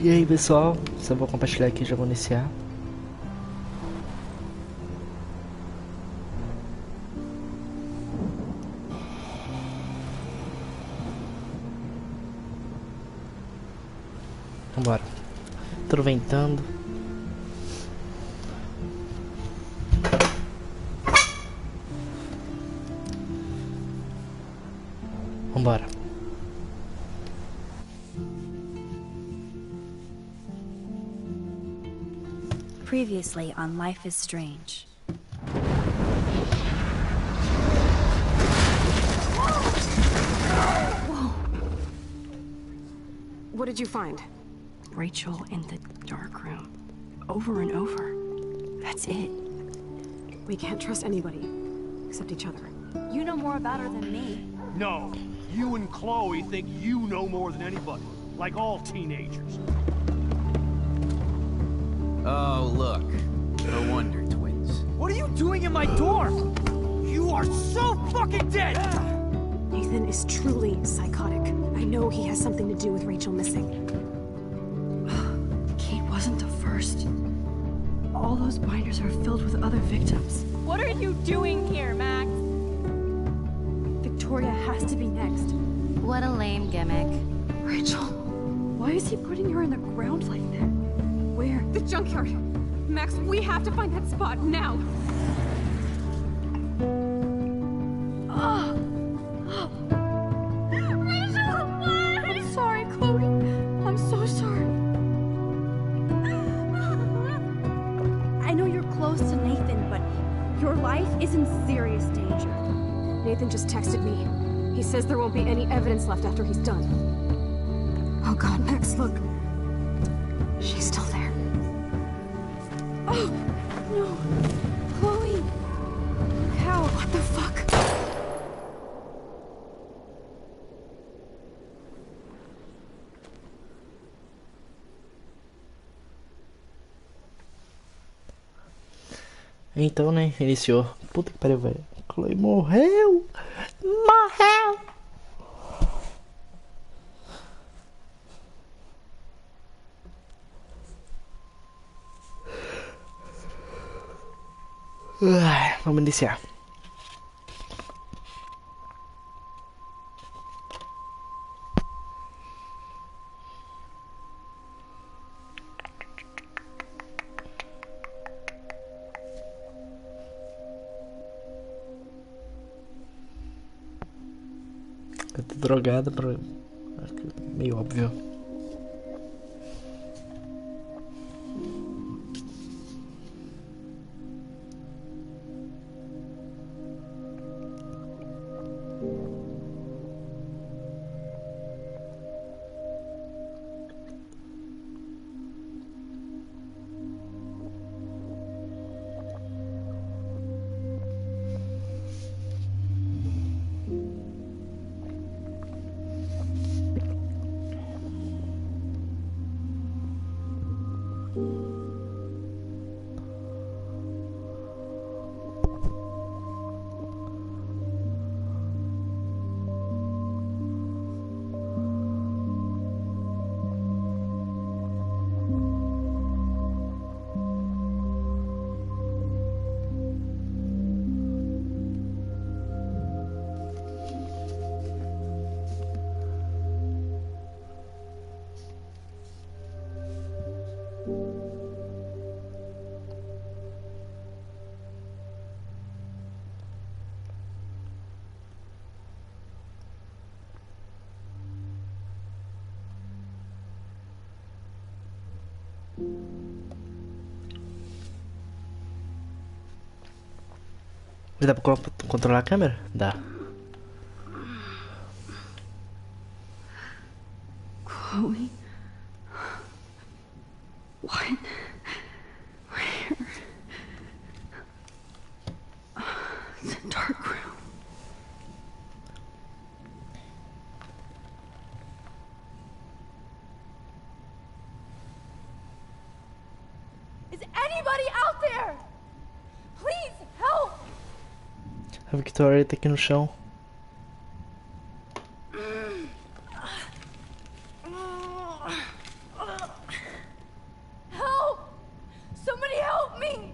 E aí pessoal, só vou compartilhar aqui e já vou iniciar. Vambora. Tô ventando. Vambora. Previously on Life is Strange. Whoa. What did you find? Rachel in the dark room. Over and over. That's it. We can't trust anybody. Except each other. You know more about her than me. No. You and Chloe think you know more than anybody. Like all teenagers. Oh, look. No wonder twins. What are you doing in my door? You are so fucking dead! Nathan is truly psychotic. I know he has something to do with Rachel missing. Kate wasn't the first. All those binders are filled with other victims. What are you doing here, Max? Victoria has to be next. What a lame gimmick. Rachel, why is he putting her in the ground like that? Where? The junkyard! Max, we have to find that spot now! Rachel, what? I'm sorry, Chloe. I'm so sorry. I know you're close to Nathan, but your life is in serious danger. Nathan just texted me. He says there won't be any evidence left after he's done. Oh god, Max, look. She's still there. Oh, no. Chloe. How? What the fuck? Então, né, iniciou. Puta que pariu, velho. Chloe morreu! Morreu! Vamos iniciar. Eu tô drogado, acho que é meio óbvio. Dá pra controlar a câmera? Dá. Chloe? What? Where? It's a dark room. Is anybody out there? Please help! A Victoria tá aqui no chão. Help! Somebody help me!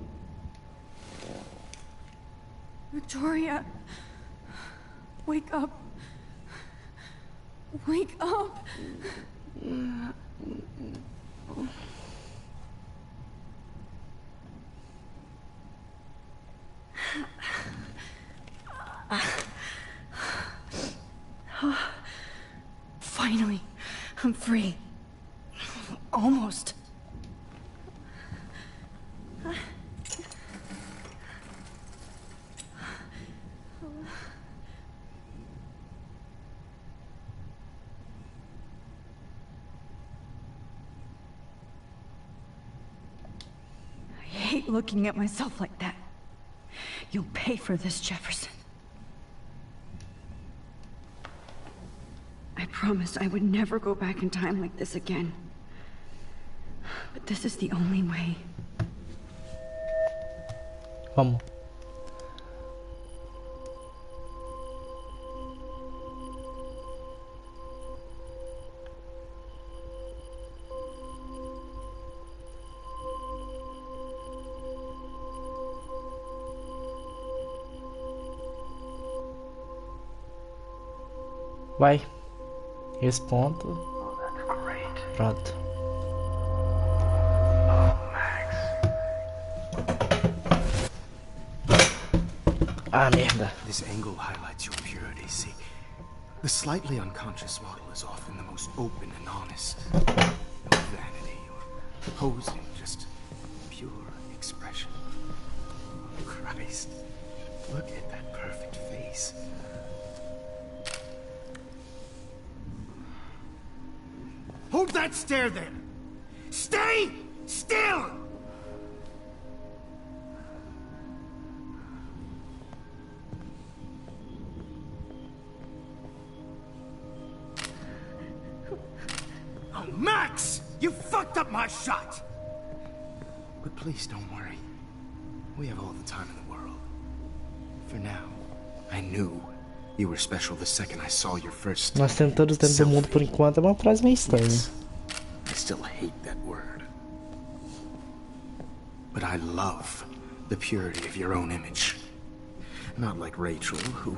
Victoria, wake up. Wake up. Finally, I'm free. Almost. I hate looking at myself like that. You'll pay for this, Jefferson. I promised I would never go back in time like this again. But this is the only way. Vamos. Vai. Respondo. Pronto. Ah, merda. This angle highlights your purity, see? The slightly unconscious model is often the most open and honest. No vanity or posing, just pure expression. Christ, look at that perfect face. Hold that stare there! Stay still! Oh, Max! You fucked up my shot! But please don't worry. We have all the time in the world. For now, I knew you were special the second I saw your first. Nós temos todos dentro do mundo por enquanto. É uma frase meio estranha. Yes. I still hate that word. But I love the purity of your own image. Not like Rachel, who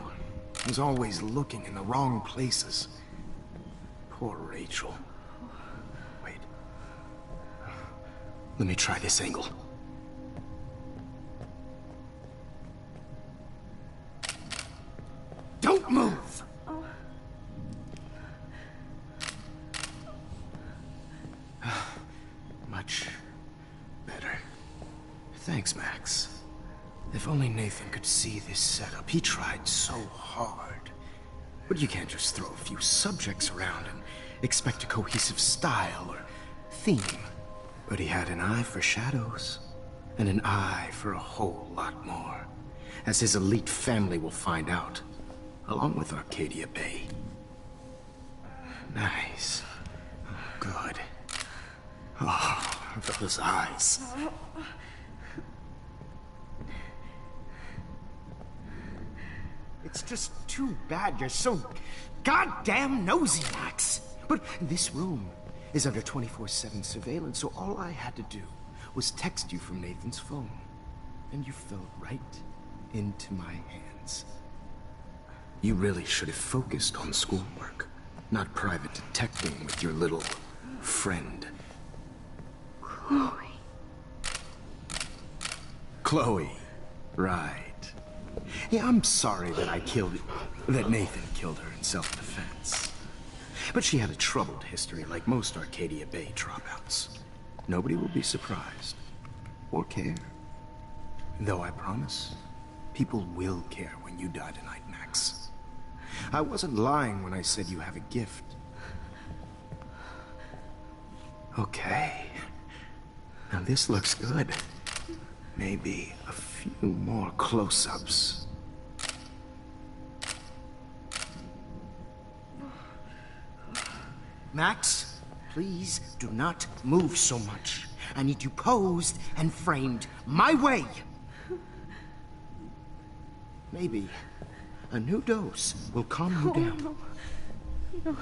was always looking in the wrong places. Poor Rachel. Wait. Let me try this angle. Don't move! Much better. Thanks, Max. If only Nathan could see this setup. He tried so hard. But you can't just throw a few subjects around and expect a cohesive style or theme. But he had an eye for shadows, and an eye for a whole lot more, as his elite family will find out, along with Arcadia Bay. Nice. Good. Oh, those eyes. It's just too bad you're so goddamn nosy, Max. But this room is under 24/7 surveillance, so all I had to do was text you from Nathan's phone. And you fell right into my hands. You really should have focused on schoolwork, not private detecting with your little friend. Chloe. Chloe. Right. Yeah, I'm sorry that that Nathan killed her in self-defense. But she had a troubled history like most Arcadia Bay dropouts. Nobody will be surprised. Or care. Though I promise, people will care when you die tonight, Max. I wasn't lying when I said you have a gift. Okay. Now this looks good. Maybe a few more close-ups. Max, please do not move so much. I need you posed and framed my way. Maybe a new dose will calm you down. No.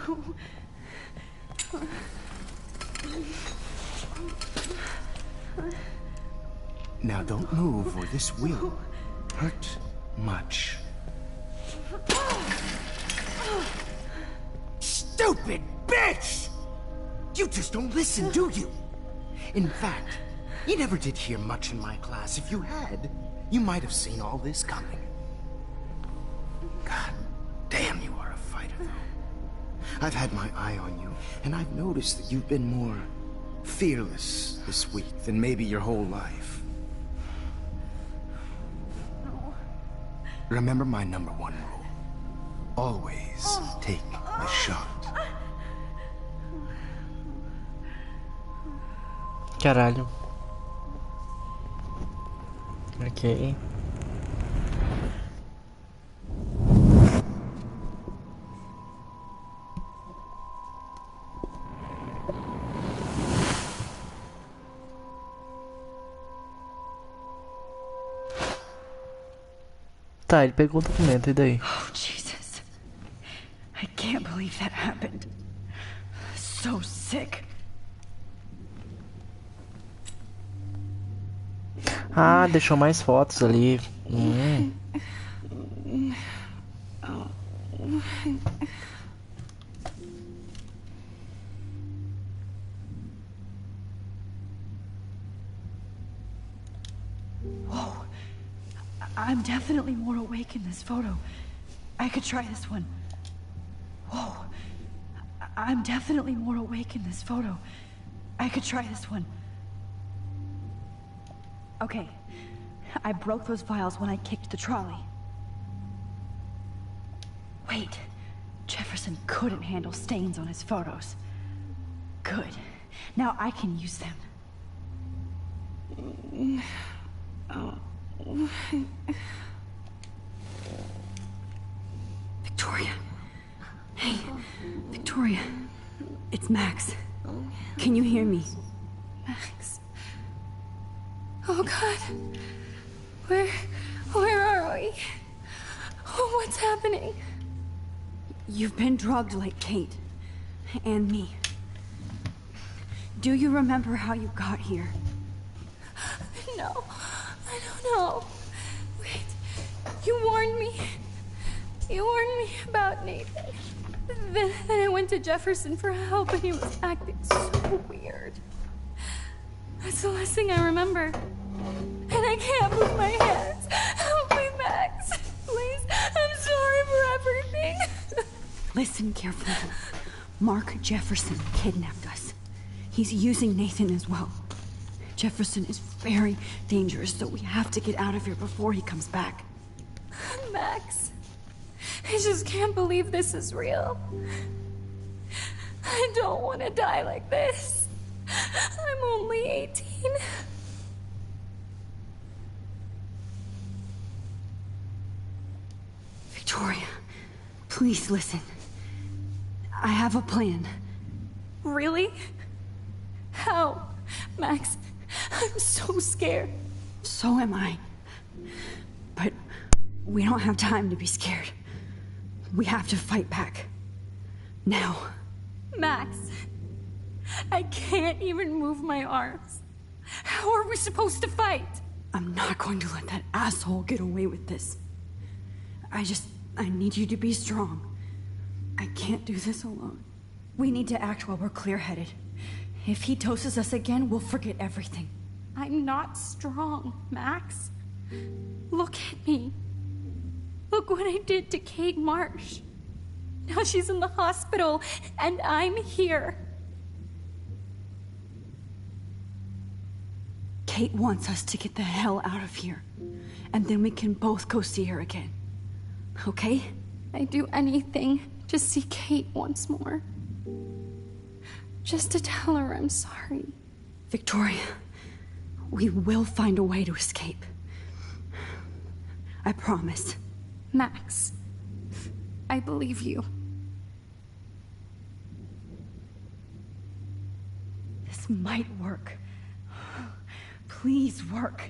Now don't move or this will hurt much. Stupid bitch! You just don't listen, do you? In fact, you never did hear much in my class. If you had, you might have seen all this coming. God damn, you are a fighter, though. I've had my eye on you, and I've noticed that you've been more fearless this week than maybe your whole life. No. Remember my #1 rule. Always take the shot. Caralho. Ok. Tá, ele pegou o documento, e daí? Oh, Jesus. I can't believe that happened. So sick. Ah, deixou mais fotos ali. Whoa. I'm definitely more awake in this photo. I could try this one. Whoa. I'm definitely more awake in this photo. I could try this one. Okay. I broke those files when I kicked the trolley. Wait. Jefferson couldn't handle stains on his photos. Good. Now I can use them. Victoria. Hey, Victoria. It's Max. Can you hear me? Max. Oh God. Where are we? Oh, what's happening? You've been drugged like Kate. And me. Do you remember how you got here? No, I don't know. Wait, you warned me. You warned me about Nathan. Then I went to Jefferson for help and he was acting so weird. That's the last thing I remember. And I can't move my hands. Help me, Max. Please, I'm sorry for everything. Listen carefully. Mark Jefferson kidnapped us. He's using Nathan as well. Jefferson is very dangerous, so we have to get out of here before he comes back. Max, I just can't believe this is real. I don't want to die like this. I'm only 18. Victoria, please listen. I have a plan. Really? How? Max, I'm so scared. So am I. But we don't have time to be scared. We have to fight back. Now. Max, I can't even move my arms. How are we supposed to fight? I'm not going to let that asshole get away with this. I need you to be strong. I can't do this alone. We need to act while we're clear-headed. If he doses us again, we'll forget everything. I'm not strong, Max. Look at me. Look what I did to Kate Marsh. Now she's in the hospital, and I'm here. Kate wants us to get the hell out of here. And then we can both go see her again. Okay? I'd do anything to see Kate once more. Just to tell her I'm sorry. Victoria, we will find a way to escape. I promise. Max, I believe you. This might work. Please work.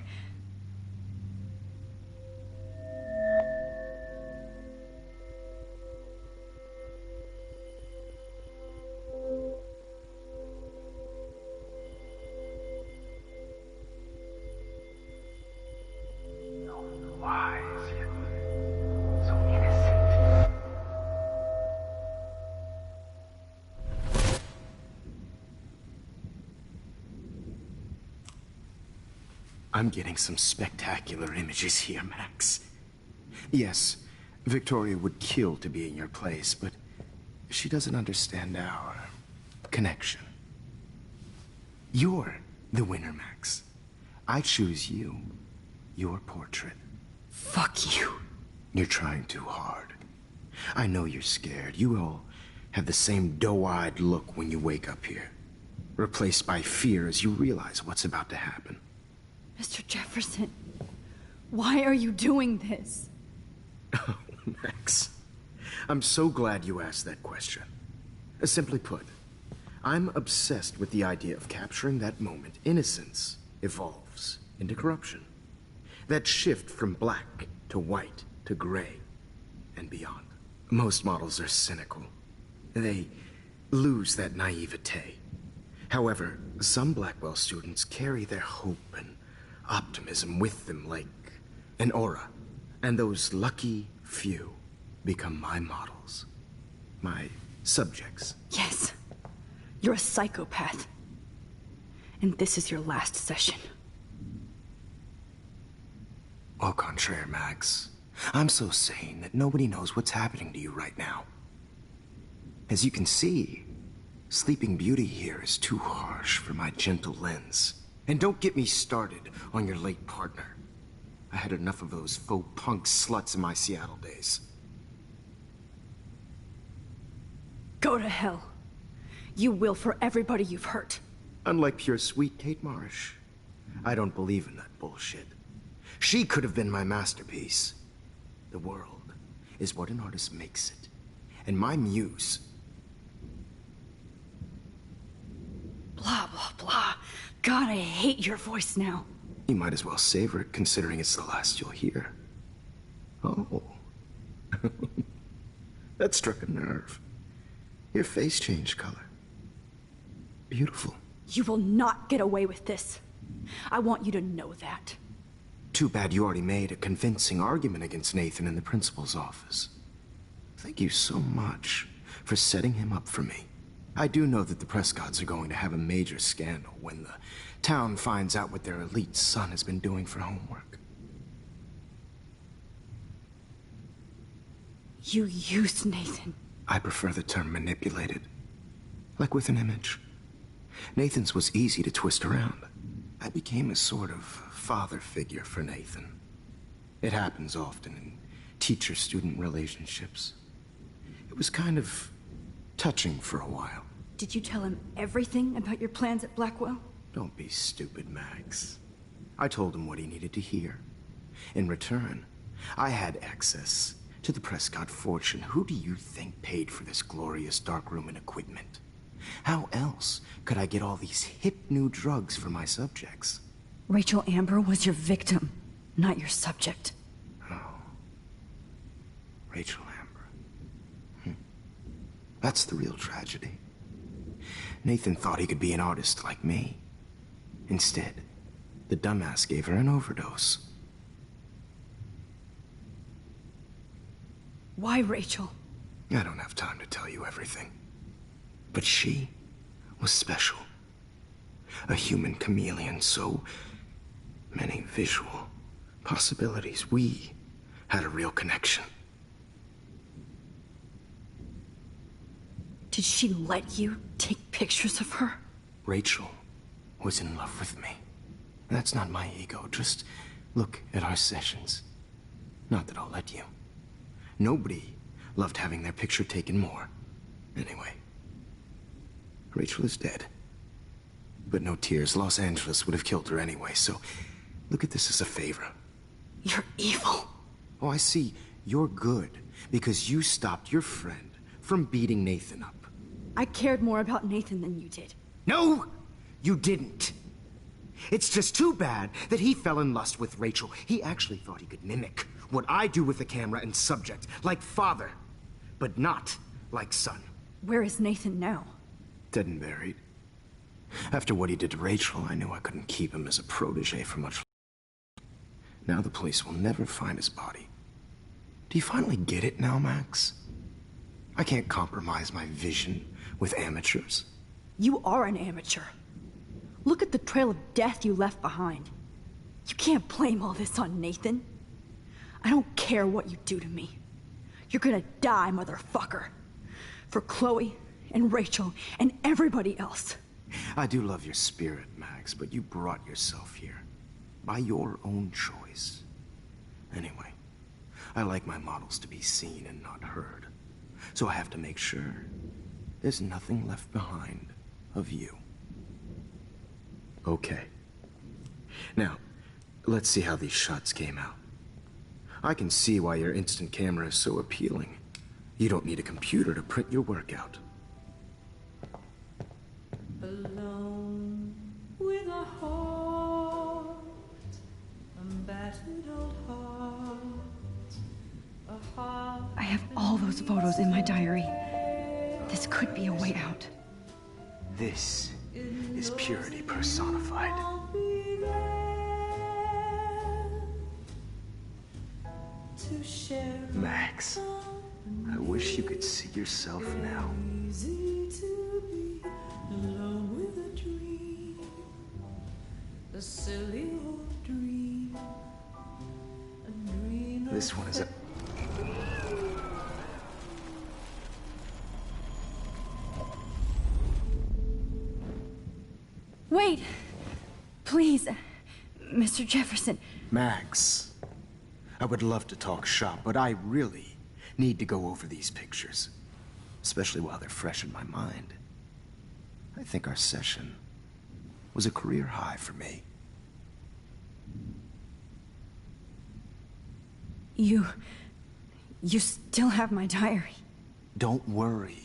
I'm getting some spectacular images here, Max. Yes, Victoria would kill to be in your place, but she doesn't understand our connection. You're the winner, Max. I choose you. Your portrait. Fuck you. You're trying too hard. I know you're scared. You all have the same doe-eyed look when you wake up here. Replaced by fear as you realize what's about to happen. Mr. Jefferson, why are you doing this? Oh, Max. I'm so glad you asked that question. Simply put, I'm obsessed with the idea of capturing that moment innocence evolves into corruption. That shift from black to white to gray and beyond. Most models are cynical. They lose that naivete. However, some Blackwell students carry their hope and optimism with them like an aura. And those lucky few become my models. My subjects. Yes. You're a psychopath. And this is your last session. Au contraire, Max. I'm so sane that nobody knows what's happening to you right now. As you can see, Sleeping Beauty here is too harsh for my gentle lens. And don't get me started on your late partner. I had enough of those faux punk sluts in my Seattle days. Go to hell. You will for everybody you've hurt. Unlike pure sweet Kate Marsh, I don't believe in that bullshit. She could have been my masterpiece. The world is what an artist makes it. And my muse... Blah, blah, blah. God, I hate your voice now. You might as well savor it, considering it's the last you'll hear. Oh. That struck a nerve. Your face changed color. Beautiful. You will not get away with this. I want you to know that. Too bad you already made a convincing argument against Nathan in the principal's office. Thank you so much for setting him up for me. I do know that the Prescotts are going to have a major scandal when the town finds out what their elite son has been doing for homework. You used Nathan. I prefer the term manipulated. Like with an image. Nathan's was easy to twist around. I became a sort of father figure for Nathan. It happens often in teacher-student relationships. It was kind of touching for a while. Did you tell him everything about your plans at Blackwell? Don't be stupid, Max. I told him what he needed to hear. In return, I had access to the Prescott fortune. Who do you think paid for this glorious darkroom and equipment? How else could I get all these hip new drugs for my subjects? Rachel Amber was your victim, not your subject. Oh. Rachel Amber. That's the real tragedy. Nathan thought he could be an artist like me. Instead, the dumbass gave her an overdose. Why, Rachel? I don't have time to tell you everything. But she was special. A human chameleon, so many visual possibilities. We had a real connection. Did she let you take pictures of her? Rachel was in love with me. That's not my ego. Just look at our sessions. Not that I'll let you. Nobody loved having their picture taken more. Anyway, Rachel is dead. But no tears. Los Angeles would have killed her anyway, so look at this as a favor. You're evil. Oh, I see. You're good because you stopped your friend from beating Nathan up. I cared more about Nathan than you did. No, you didn't. It's just too bad that he fell in lust with Rachel. He actually thought he could mimic what I do with the camera and subject, like father, but not like son. Where is Nathan now? Dead and buried. After what he did to Rachel, I knew I couldn't keep him as a protege for much longer. Now the police will never find his body. Do you finally get it now, Max? I can't compromise my vision with amateurs. You are an amateur. Look at the trail of death you left behind. You can't blame all this on Nathan. I don't care what you do to me. You're gonna die, motherfucker. For Chloe and Rachel and everybody else. I do love your spirit, Max, but you brought yourself here. By your own choice. Anyway, I like my models to be seen and not heard. So I have to make sure there's nothing left behind of you. Okay. Now, let's see how these shots came out. I can see why your instant camera is so appealing. You don't need a computer to print your work out. Alone with a heart, a battered old heart, a heart. I have all those photos in my diary. This could be a way out. This is purity personified. I'll be there to share. Max, I wish you could see yourself now. Easy to be alone with a dream, a silly old dream, a dream. This one is a... Wait! Please, Mr. Jefferson. Max, I would love to talk shop, but I really need to go over these pictures. Especially while they're fresh in my mind. I think our session was a career high for me. You still have my diary. Don't worry.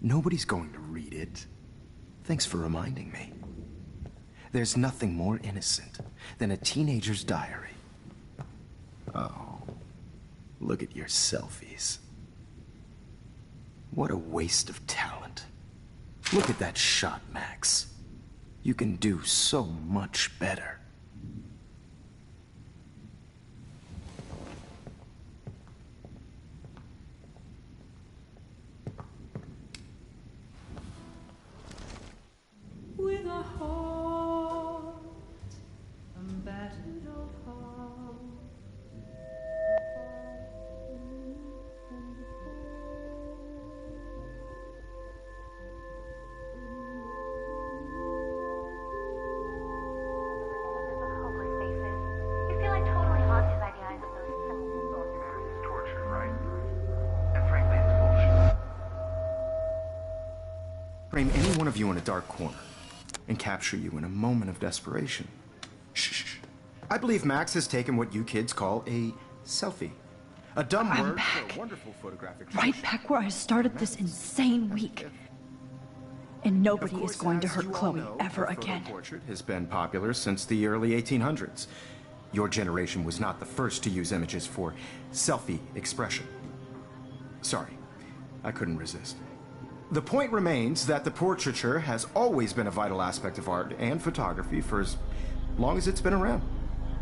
Nobody's going to read it. Thanks for reminding me. There's nothing more innocent than a teenager's diary. Oh, look at your selfies. What a waste of talent. Look at that shot, Max. You can do so much better. With a heart, a battered old heart. Hopeless faces. You feel like totally haunted by the eyes of those simple soldiers. It's torture, right? And frankly, it's bullshit. Frame any one of you in a dark corner and capture you in a moment of desperation. Shh. I believe Max has taken what you kids call a selfie. A dumb I'm word back. for a wonderful photographic Right tradition. back where I started this insane week. And nobody Of course, is going to as hurt you all Chloe know, ever the photo again. portrait has been popular since the early 1800s. Your generation was not the first to use images for selfie expression. Sorry, I couldn't resist. The point remains that the portraiture has always been a vital aspect of art and photography for as long as it's been around.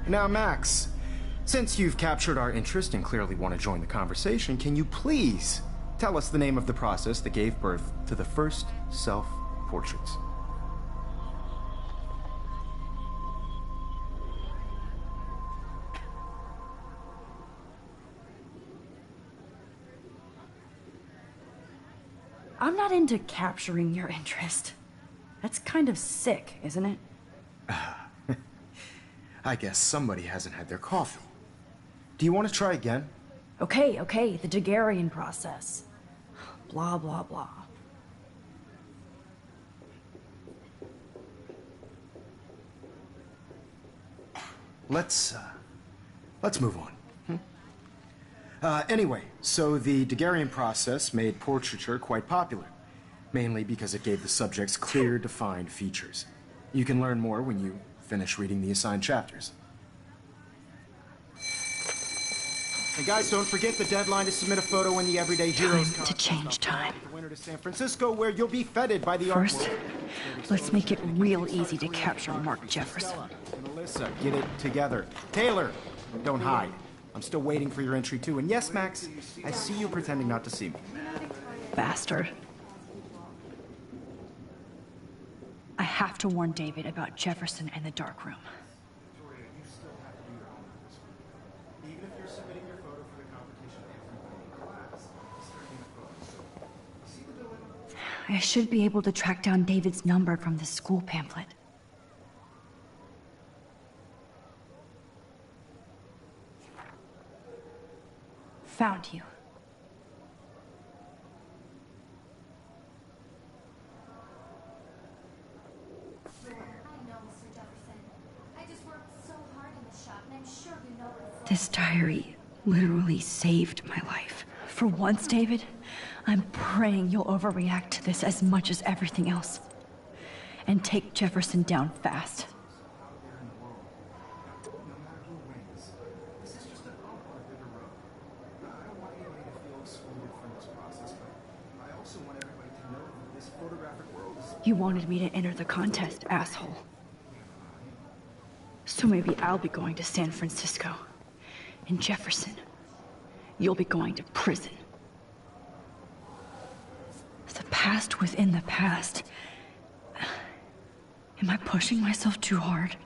Now, Max, since you've captured our interest and clearly want to join the conversation, can you please tell us the name of the process that gave birth to the first self-portraits? I'm not into capturing your interest. That's kind of sick, isn't it? I guess somebody hasn't had their coffee. Do you want to try again? Okay, the Daguerrean process. Blah, blah, blah. Let's move on. Anyway, so the Daguerrean process made portraiture quite popular, mainly because it gave the subjects clear, defined features. You can learn more when you finish reading the assigned chapters. And guys, don't forget the deadline to submit a photo in the Everyday Heroes Time to change time. The winter to San Francisco, where you'll be feted by the art First, world. let's make it real easy to capture Mark Jefferson. Melissa, get it together. Taylor, don't hide. I'm still waiting for your entry too. And yes, Max, I see you pretending not to see me. Bastard. I have to warn David about Jefferson and the dark room. I should be able to track down David's number from the school pamphlet. Found you. This diary literally saved my life. For once, David, I'm praying you'll overreact to this as much as everything else. And take Jefferson down fast. You wanted me to enter the contest, asshole. So maybe I'll be going to San Francisco. And Jefferson, you'll be going to prison. The past within the past. Am I pushing myself too hard?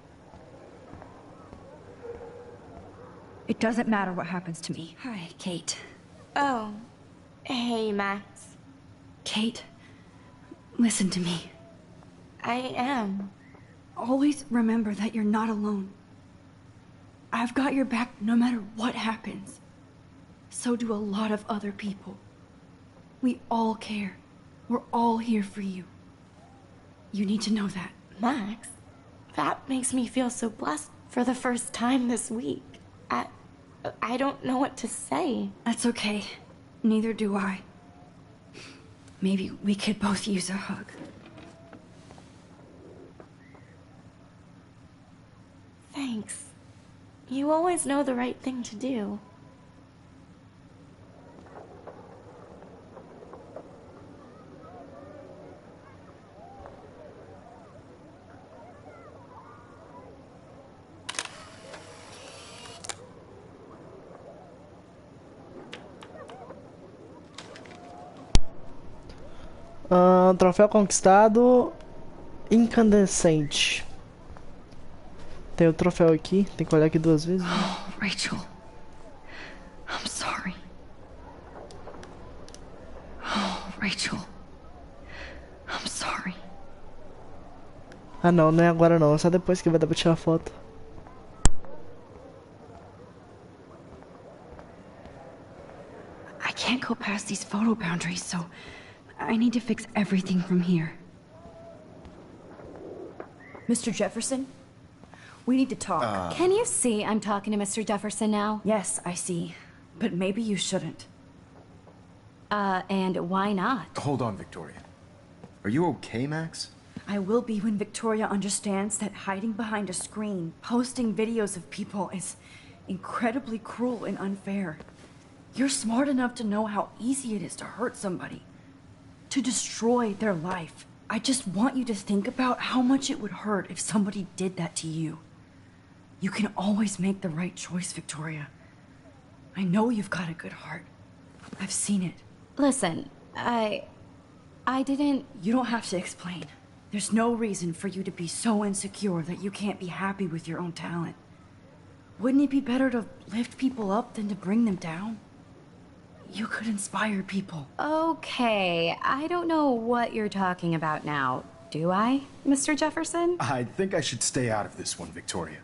It doesn't matter what happens to me. Hi, Kate. Oh. Hey, Max. Kate, listen to me. I am. Always remember that you're not alone. I've got your back no matter what happens. So do a lot of other people. We all care. We're all here for you. You need to know that. Max, that makes me feel so blessed for the first time this week. I don't know what to say. That's okay. Neither do I. Maybe we could both use a hug. Thanks. You always know the right thing to do. Troféu conquistado incandescente. Tem o troféu aqui, tem que olhar aqui 2 vezes. Oh, Rachel. I'm sorry. Oh, Rachel. I'm sorry. Ah não, não é agora não, é só depois que vai dar pra tirar foto. I can't go past these photo boundaries, so I need to fix everything from here. Mr. Jefferson? We need to talk. Can you see I'm talking to Mr. Jefferson now? Yes, I see. But maybe you shouldn't. And why not? Hold on, Victoria. Are you okay, Max? I will be when Victoria understands that hiding behind a screen, posting videos of people is incredibly cruel and unfair. You're smart enough to know how easy it is to hurt somebody, to destroy their life. I just want you to think about how much it would hurt if somebody did that to you. You can always make the right choice, Victoria. I know you've got a good heart. I've seen it. Listen, I didn't... You don't have to explain. There's no reason for you to be so insecure that you can't be happy with your own talent. Wouldn't it be better to lift people up than to bring them down? You could inspire people. Okay, I don't know what you're talking about now. Do I, Mr. Jefferson? I think I should stay out of this one, Victoria.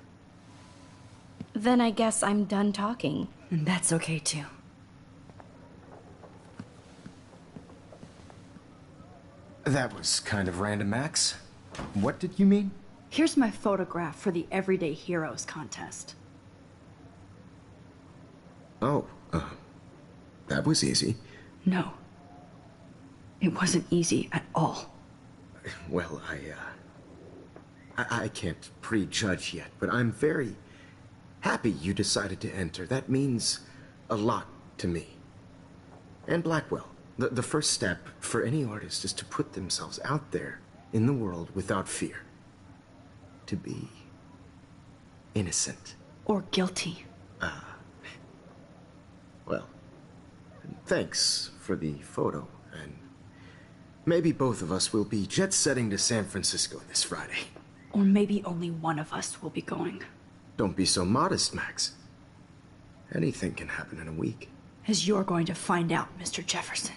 Then I guess I'm done talking. And that's okay too. That was kind of random, Max. What did you mean? Here's my photograph for the Everyday Heroes contest. Oh, that was easy. No. It wasn't easy at all. Well, I can't prejudge yet, but I'm very happy you decided to enter. That means a lot to me. And Blackwell. The first step for any artist is to put themselves out there in the world without fear. To be innocent. Or guilty. Well, thanks for the photo, and maybe both of us will be jet-setting to San Francisco this Friday. Or maybe only one of us will be going. Don't be so modest, Max. Anything can happen in a week. As you're going to find out, Mr. Jefferson.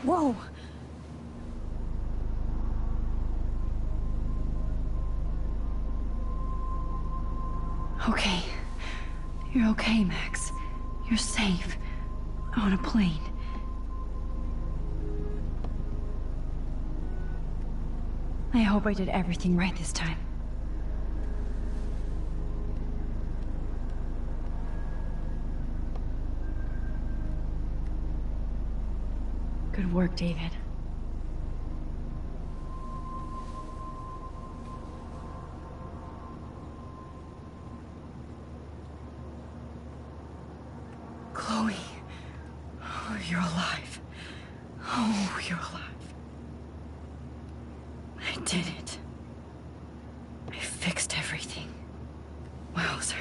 Whoa! Okay. You're okay, Max. You're safe. On a plane. I hope I did everything right this time. Good work, David. Chloe. Oh, you're alive. Oh, you're alive. I did it. I fixed everything. Wowzer.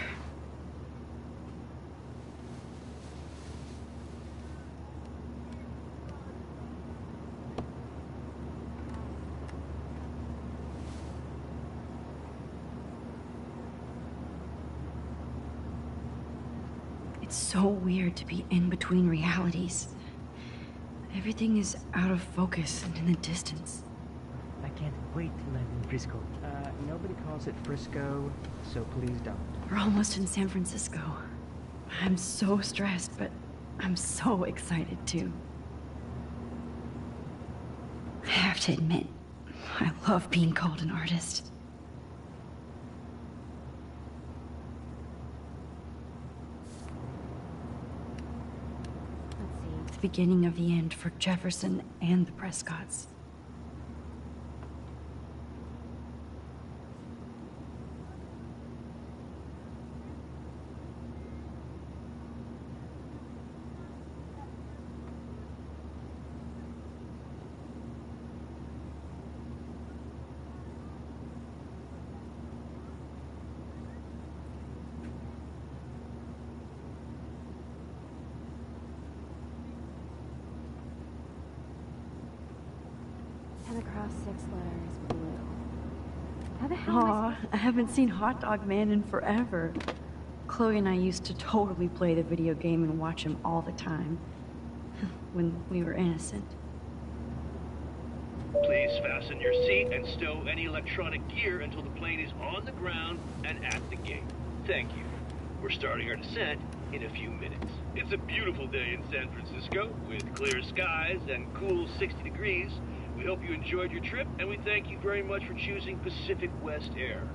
It's so weird to be in between realities. Everything is out of focus and in the distance. I can't wait to land in Frisco. Nobody calls it Frisco, so please don't. We're almost in San Francisco. I'm so stressed, but I'm so excited too. I have to admit, I love being called an artist. Let's see. The beginning of the end for Jefferson and the Prescotts. Across 6 letters, blue. How the hell Aw, I haven't seen Hot Dog Man in forever. Chloe and I used to totally play the video game and watch him all the time. When we were innocent. Please fasten your seat and stow any electronic gear until the plane is on the ground and at the gate. Thank you. We're starting our descent in a few minutes. It's a beautiful day in San Francisco with clear skies and cool 60 degrees. We hope you enjoyed your trip, and we thank you very much for choosing Pacific West Air.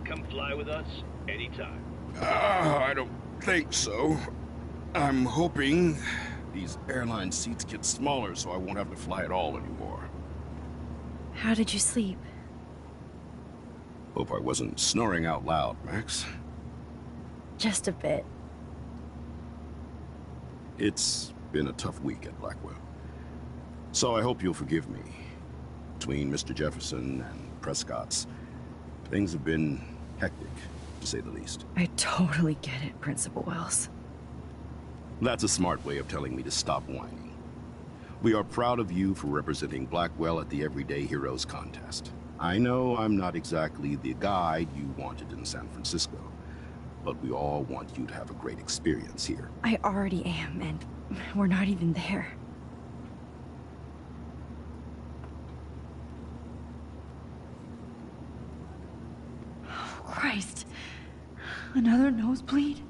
Come fly with us anytime. I don't think so. I'm hoping these airline seats get smaller so I won't have to fly at all anymore. How did you sleep? Hope I wasn't snoring out loud, Max. Just a bit. It's been a tough week at Blackwell. So I hope you'll forgive me. Between Mr. Jefferson and Prescott's, things have been hectic, to say the least. I totally get it, Principal Wells. That's a smart way of telling me to stop whining. We are proud of you for representing Blackwell at the Everyday Heroes contest. I know I'm not exactly the guide you wanted in San Francisco, but we all want you to have a great experience here. I already am, and we're not even there. Oh, Christ. Another nosebleed?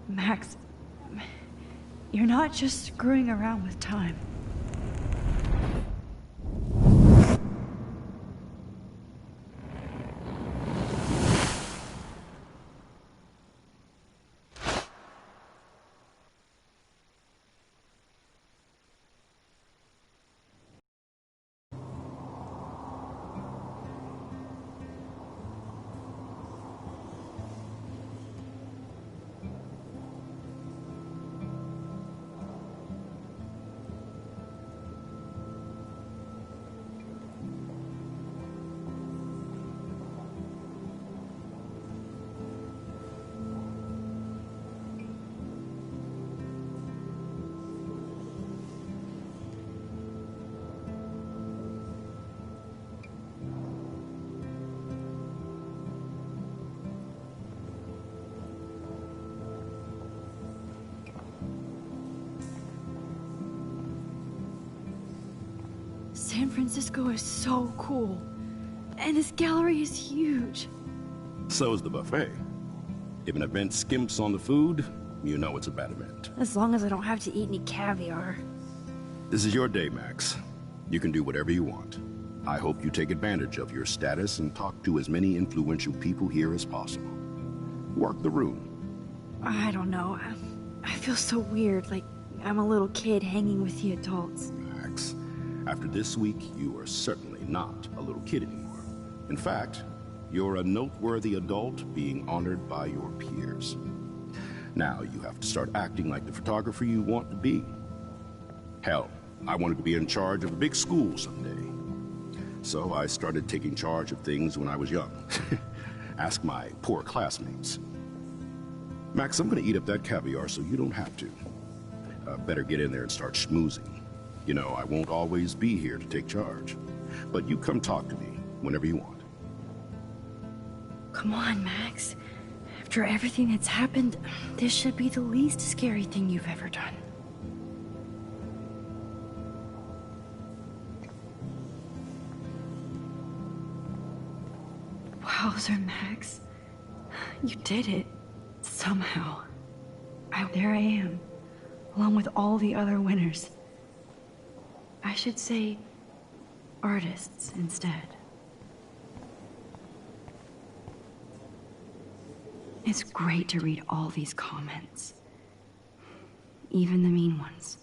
Max, you're not just screwing around with time. San Francisco is so cool. And this gallery is huge. So is the buffet. If an event skimps on the food, you know it's a bad event. As long as I don't have to eat any caviar. This is your day, Max. You can do whatever you want. I hope you take advantage of your status and talk to as many influential people here as possible. Work the room. I don't know. I feel so weird, like I'm a little kid hanging with the adults. Max, after this week, you are certainly not a little kid anymore. In fact, you're a noteworthy adult being honored by your peers. Now you have to start acting like the photographer you want to be. Hell, I wanted to be in charge of a big school someday. So I started taking charge of things when I was young. Ask my poor classmates. Max, I'm gonna eat up that caviar so you don't have to. Better get in there and start schmoozing. You know, I won't always be here to take charge. But you come talk to me whenever you want. Come on, Max. After everything that's happened, this should be the least scary thing you've ever done. Wowzer, Max. You did it. Somehow. There I am, along with all the other winners. I should say artists instead. It's great to read all these comments, even the mean ones.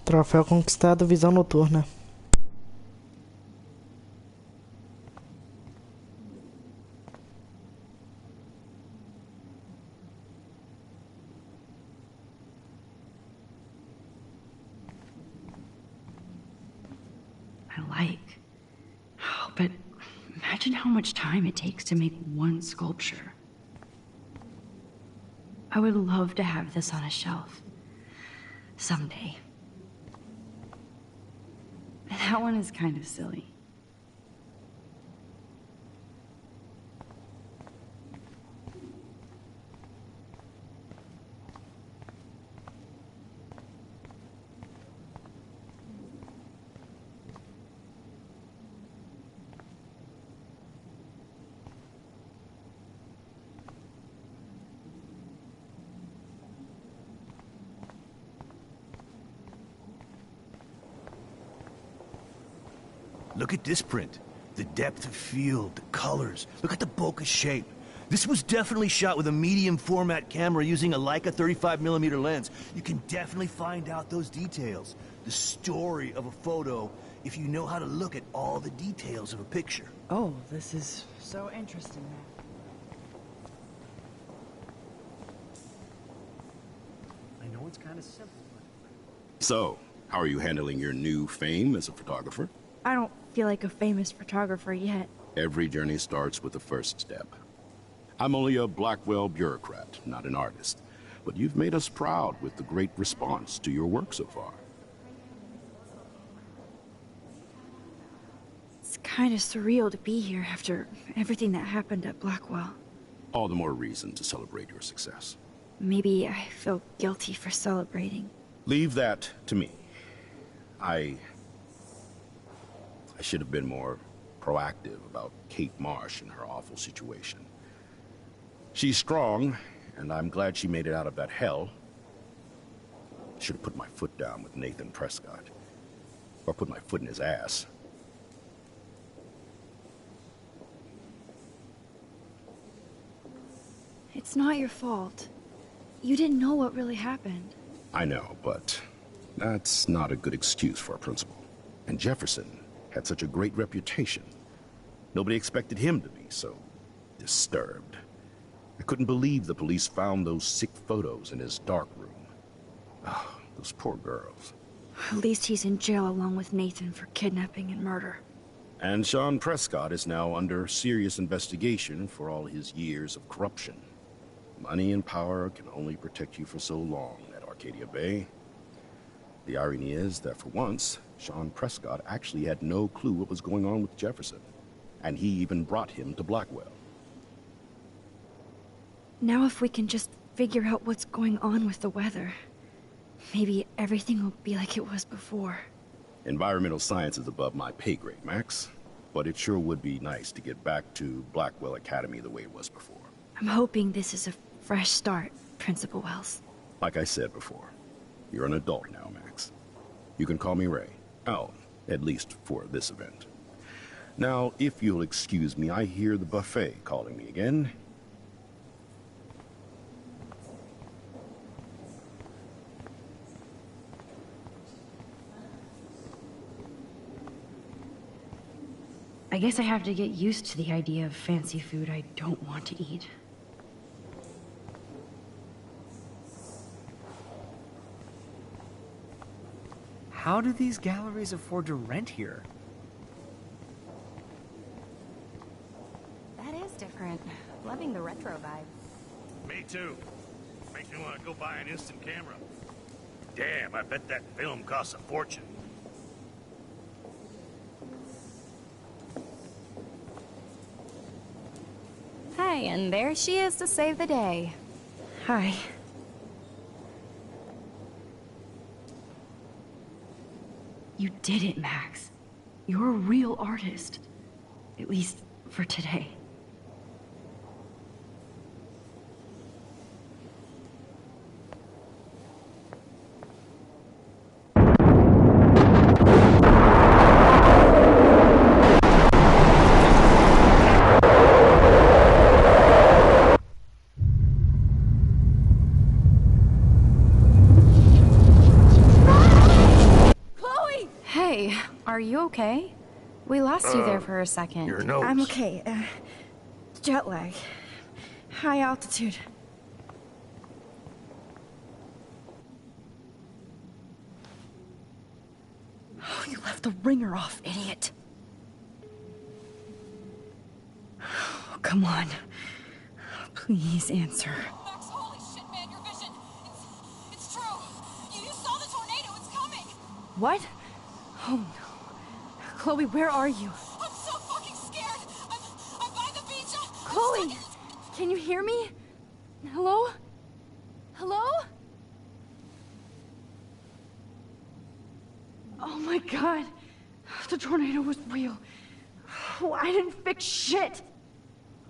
Troféu conquistado, visão noturna. I like. Oh, but imagine how much time it takes to make one sculpture. I would love to have this on a shelf. Someday. That one is kind of silly. Look at this print. The depth of field, the colors. Look at the bokeh shape. This was definitely shot with a medium format camera using a Leica 35mm lens. You can definitely find out those details. The story of a photo if you know how to look at all the details of a picture. Oh, this is so interesting, man. I know it's kind of simple, but... So, how are you handling your new fame as a photographer? I don't feel like a famous photographer yet. Every journey starts with the first step. I'm only a Blackwell bureaucrat, not an artist. But you've made us proud with the great response to your work so far. It's kind of surreal to be here after everything that happened at Blackwell. All the more reason to celebrate your success. Maybe I feel guilty for celebrating. Leave that to me. I should have been more proactive about Kate Marsh and her awful situation. She's strong, and I'm glad she made it out of that hell. Should have put my foot down with Nathan Prescott. Or put my foot in his ass. It's not your fault. You didn't know what really happened. I know, but that's not a good excuse for a principal. And Jefferson had such a great reputation. Nobody expected him to be so disturbed. I couldn't believe the police found those sick photos in his dark room. Ah, those poor girls. At least he's in jail along with Nathan for kidnapping and murder. And Sean Prescott is now under serious investigation for all his years of corruption. Money and power can only protect you for so long at Arcadia Bay. The irony is that for once, Sean Prescott actually had no clue what was going on with Jefferson. And he even brought him to Blackwell. Now if we can just figure out what's going on with the weather, maybe everything will be like it was before. Environmental science is above my pay grade, Max. But it sure would be nice to get back to Blackwell Academy the way it was before. I'm hoping this is a fresh start, Principal Wells. Like I said before, you're an adult now, Max. You can call me Ray. Oh, at least for this event. Now, if you'll excuse me, I hear the buffet calling me again. I guess I have to get used to the idea of fancy food I don't want to eat. How do these galleries afford to rent here? That is different. Loving the retro vibe. Me too. Makes me want to go buy an instant camera. Damn, I bet that film costs a fortune. Hey, and there she is to save the day. Hi. You did it, Max. You're a real artist. At least for today. Are you okay? We lost you there for a second. Your nose. I'm okay. Jet lag. High altitude. Oh, you left the ringer off, idiot. Oh, come on. Please answer. Max, holy shit, man, your vision. It's true. You saw the tornado. It's coming. What? Oh, no. Chloe, where are you? I'm so fucking scared. I'm by the beach. Chloe, can you hear me? Hello? Hello? Oh my god. The tornado was real. Oh, I didn't fix shit.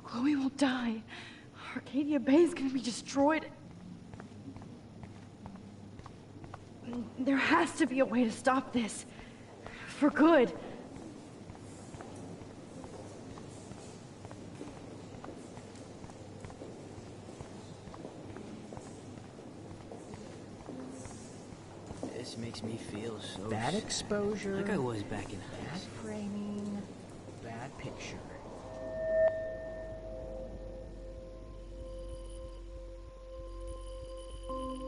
Chloe will die. Arcadia Bay is gonna be destroyed. There has to be a way to stop this. For good. This makes me feel so Bad exposure. like I was back in bad framing. Bad picture.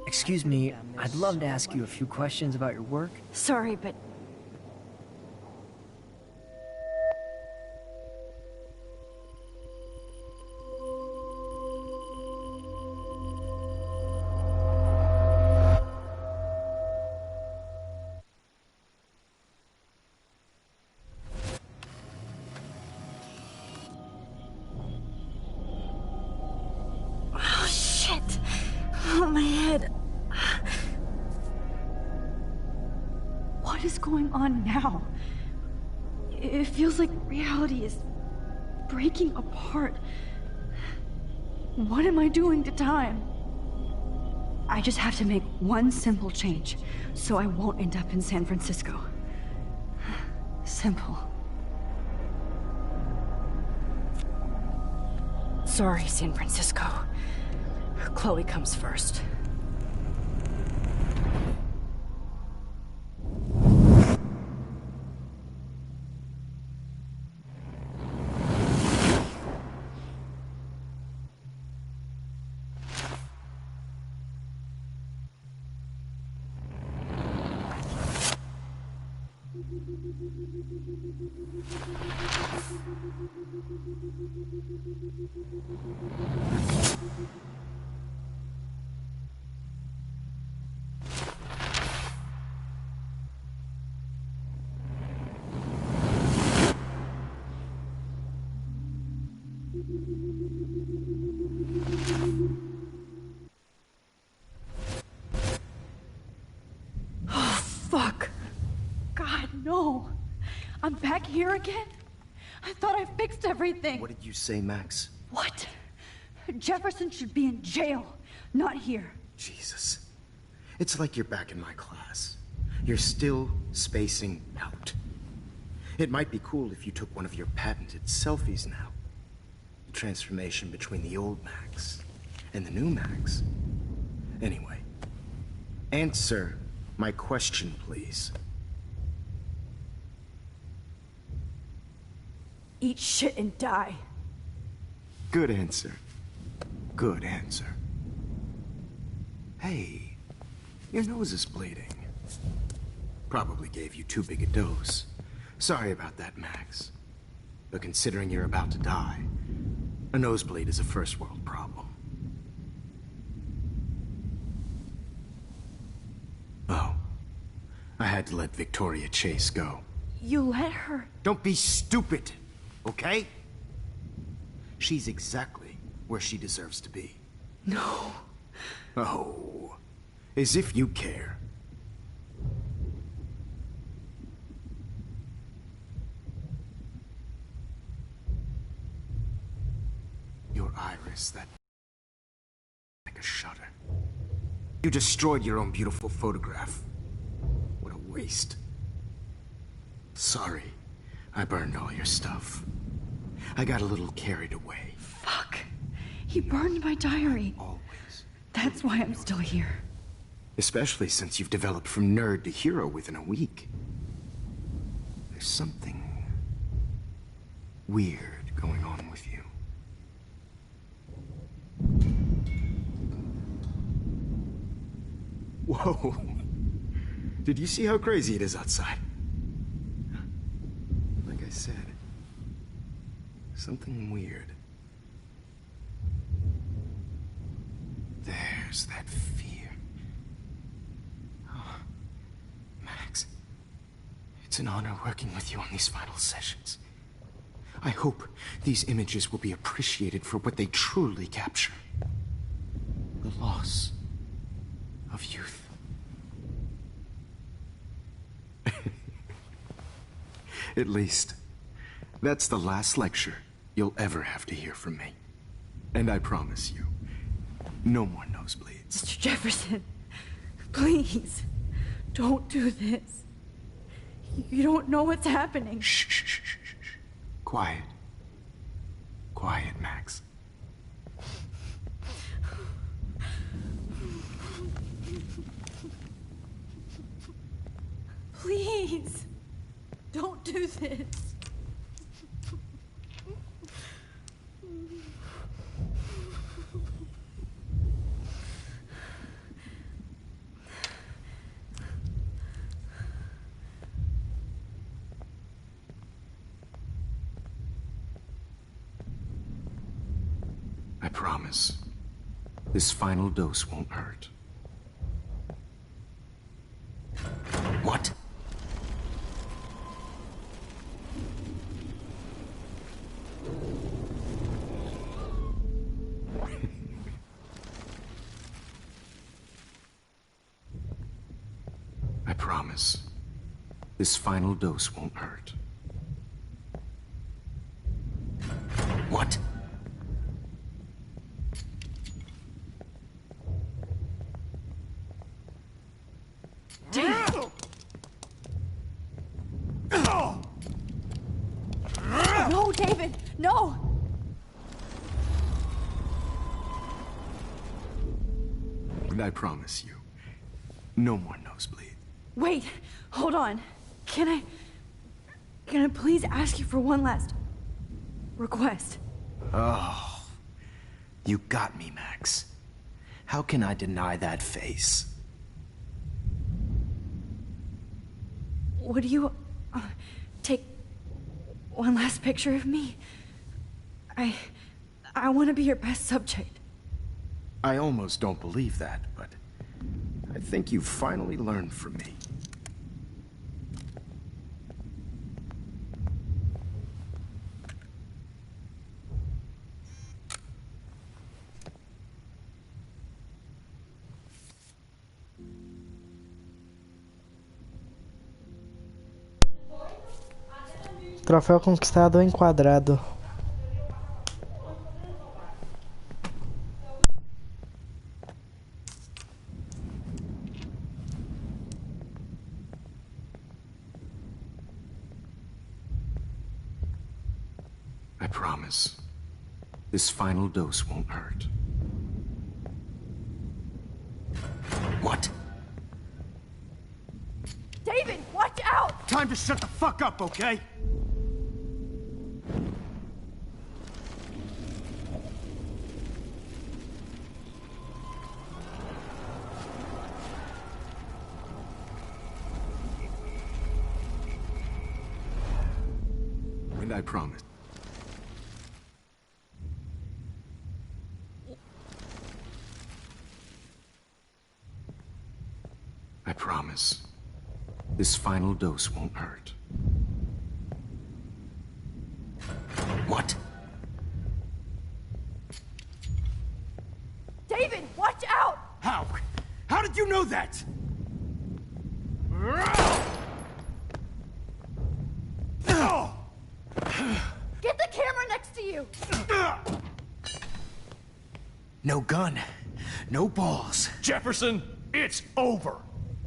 Excuse me, I'd love to ask you a few questions about your work. Sorry, but my head. What is going on now? It feels like reality is breaking apart. What am I doing to time? I just have to make one simple change, so I won't end up in San Francisco. Simple. Sorry, San Francisco. Chloe comes first. Fuck. God, no. I'm back here again? I thought I fixed everything. What did you say, Max? What? Jefferson should be in jail, not here. Jesus. It's like you're back in my class. You're still spacing out. It might be cool if you took one of your patented selfies now. The transformation between the old Max and the new Max. Anyway, answer my question, please. Eat shit and die. Good answer. Good answer. Hey, your nose is bleeding. Probably gave you too big a dose. Sorry about that, Max. But considering you're about to die, a nosebleed is a first world problem. Oh, I had to let Victoria Chase go. You let her? Don't be stupid, okay? She's exactly where she deserves to be. No. Oh, as if you care. Your iris, that like a shutter. You destroyed your own beautiful photograph. What a waste. Sorry, I burned all your stuff. I got a little carried away. Fuck. He burned my diary. Always. That's why I'm still here. Especially since you've developed from nerd to hero within a week. There's something weird going on with you. Whoa. Did you see how crazy it is outside? Like I said, something weird. There's that fear. Oh, Max, it's an honor working with you on these final sessions. I hope these images will be appreciated for what they truly capture. The loss of youth. At least, that's the last lecture you'll ever have to hear from me. And I promise you, no more nosebleeds. Mr. Jefferson, please, don't do this. You don't know what's happening. Shh, shh, shh, shh, shh. Quiet. Quiet, Max. Please, don't do this. I promise, this final dose won't hurt. What? I promise, this final dose won't hurt. What? No, David, no! And I promise you, no more nosebleed. Wait, hold on. Can I please ask you for one last request? Oh, you got me, Max. How can I deny that face? Would you take one last picture of me. I want to be your best subject. I almost don't believe that, but I think you've finally learned from me. Troféu conquistado enquadrado. I promise, this final dose won't hurt. What? David, watch out! Time to shut the fuck up, okay? And I promise. I promise, this final dose won't hurt. What? David, watch out! How? How did you know that? Get the camera next to you! No gun, no balls. Jefferson, it's over.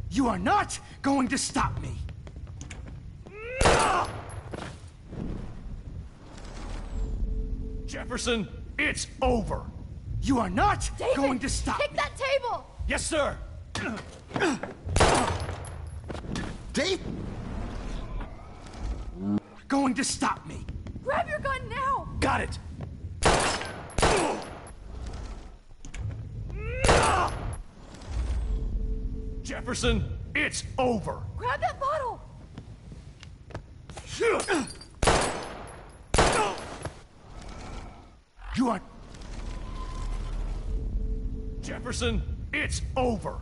You are not going to stop me. Jefferson, it's over. You are not David, going to stop take me. that table! Yes, sir. Dave? Going to stop me. Grab your gun now! Got it. Jefferson, it's over. Grab that bottle! You are... Jefferson, it's over.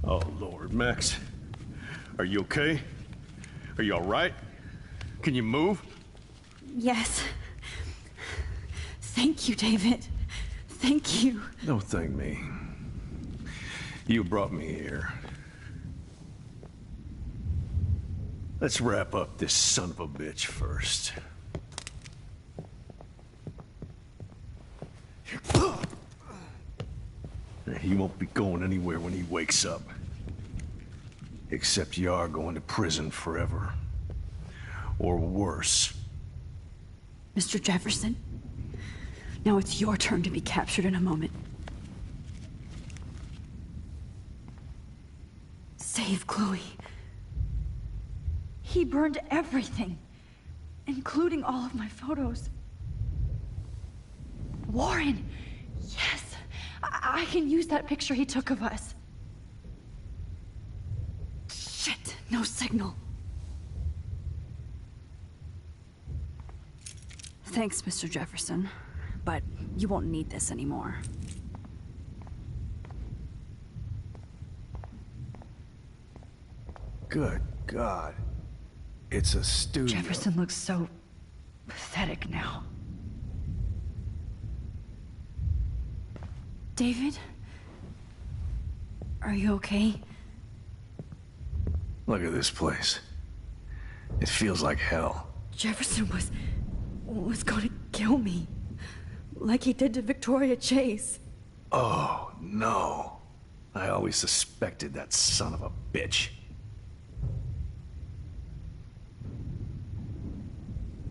Oh, Lord, Max. Are you okay? Are you all right? Can you move? Yes. Thank you, David. Thank you. Don't thank me. You brought me here. Let's wrap up this son of a bitch first. He won't be going anywhere when he wakes up. Except you are going to prison forever. Or worse. Mr. Jefferson, now it's your turn to be captured in a moment. Save Chloe. He burned everything, including all of my photos. Warren! Yes! I can use that picture he took of us. Shit, no signal. Thanks, Mr. Jefferson, but you won't need this anymore. Good God. It's a studio. Jefferson looks so pathetic now. David? Are you okay? Look at this place. It feels like hell. Jefferson was going to kill me. Like he did to Victoria Chase. Oh, no. I always suspected that son of a bitch.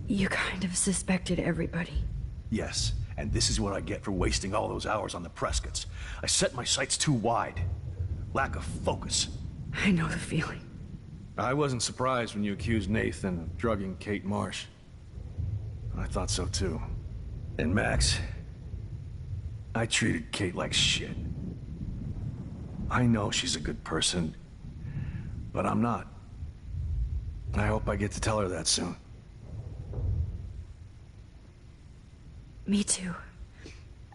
You kind of suspected everybody. Yes, and this is what I get for wasting all those hours on the Prescotts. I set my sights too wide. Lack of focus. I know the feeling. I wasn't surprised when you accused Nathan of drugging Kate Marsh. I thought so too. And Max, I treated Kate like shit. I know she's a good person, but I'm not. I hope I get to tell her that soon. Me too.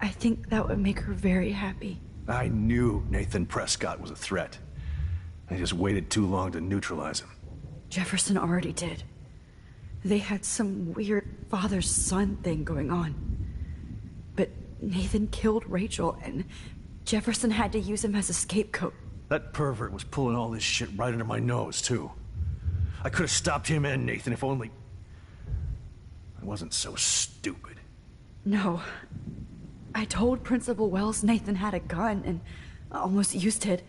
I think that would make her very happy. I knew Nathan Prescott was a threat. I just waited too long to neutralize him. Jefferson already did. They had some weird father-son thing going on. But Nathan killed Rachel, and Jefferson had to use him as a scapegoat. That pervert was pulling all this shit right under my nose, too. I could have stopped him and Nathan if only I wasn't so stupid. No. I told Principal Wells Nathan had a gun and almost used it.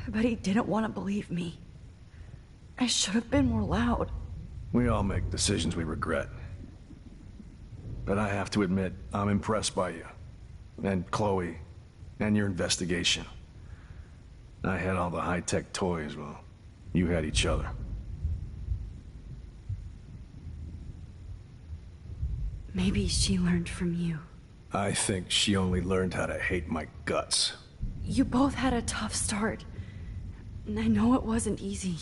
But he didn't want to believe me. I should have been more loud. We all make decisions we regret. But I have to admit, I'm impressed by you. And Chloe. And your investigation. I had all the high-tech toys, well, you had each other. Maybe she learned from you. I think she only learned how to hate my guts. You both had a tough start. And I know it wasn't easy.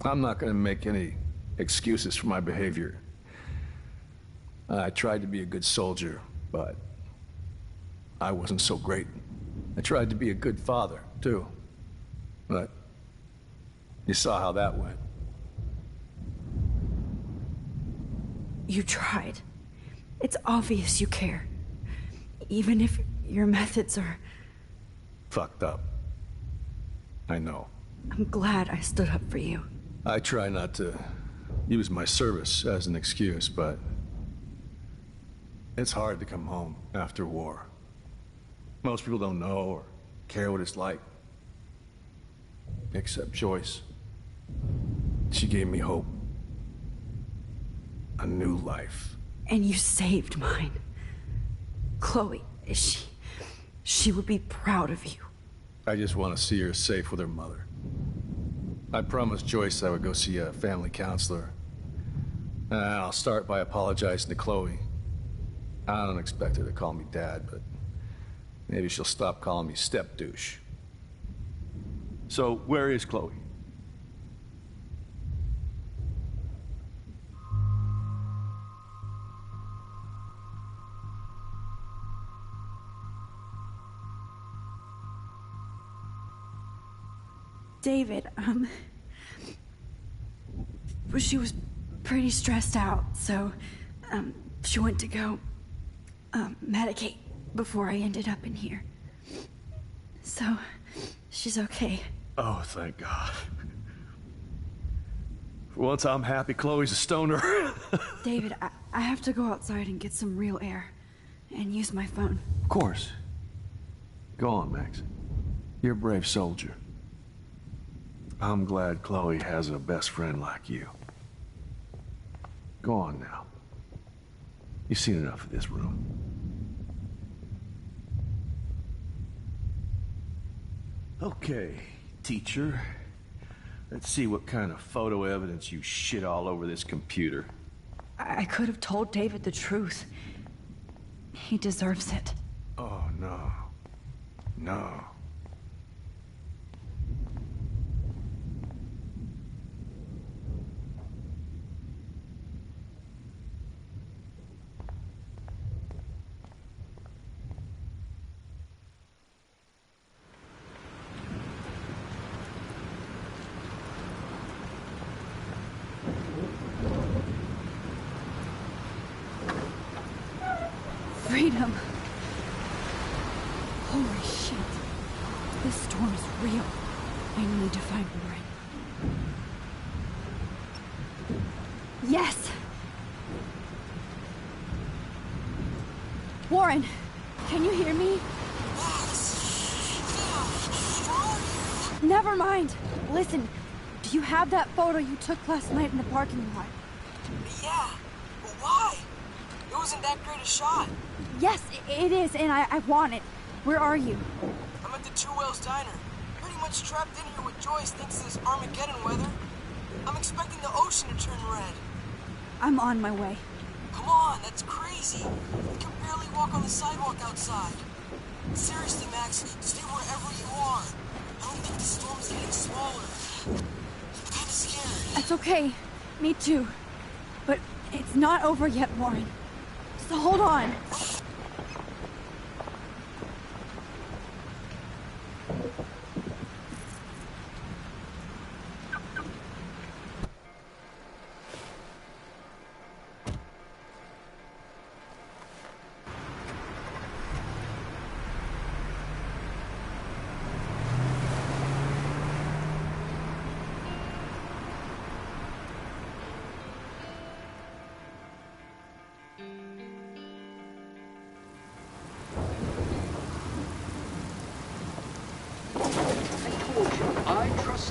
I'm not gonna make any excuses for my behavior. I tried to be a good soldier, but I wasn't so great. I tried to be a good father, too. But you saw how that went. You tried. It's obvious you care. Even if your methods are... fucked up. I know. I'm glad I stood up for you. I try not to use my service as an excuse, but it's hard to come home after war. Most people don't know or care what it's like. Except Joyce. She gave me hope. A new life. And you saved mine. Chloe, she would be proud of you. I just want to see her safe with her mother. I promised Joyce I would go see a family counselor. And I'll start by apologizing to Chloe. I don't expect her to call me Dad, but maybe she'll stop calling me step-douche. So, where is Chloe? David, she was pretty stressed out, so, she went to go, medicate before I ended up in here. So, she's okay. Oh, thank God. For once I'm happy Chloe's a stoner. David, I have to go outside and get some real air, and use my phone. Of course. Go on, Max. You're a brave soldier. I'm glad Chloe has a best friend like you. Go on now. You've seen enough of this room. Okay, teacher. Let's see what kind of photo evidence you shit all over this computer. I could have told David the truth. He deserves it. Oh, no. No. Freedom. Holy shit. This storm is real. I need to find Warren. Yes! Warren, can you hear me? Never mind. Listen, do you have that photo you took last night in the parking lot? Yeah, but why? It wasn't that great a shot. Yes, it is, and I want it. Where are you? I'm at the Two Whales Diner. Pretty much trapped in here with Joyce thanks to this Armageddon weather. I'm expecting the ocean to turn red. I'm on my way. Come on, that's crazy. You can barely walk on the sidewalk outside. Seriously, Max, stay wherever you are. I don't think the storm's getting smaller. I'm kinda scared. It's okay. Me too. But it's not over yet, Warren. So hold on.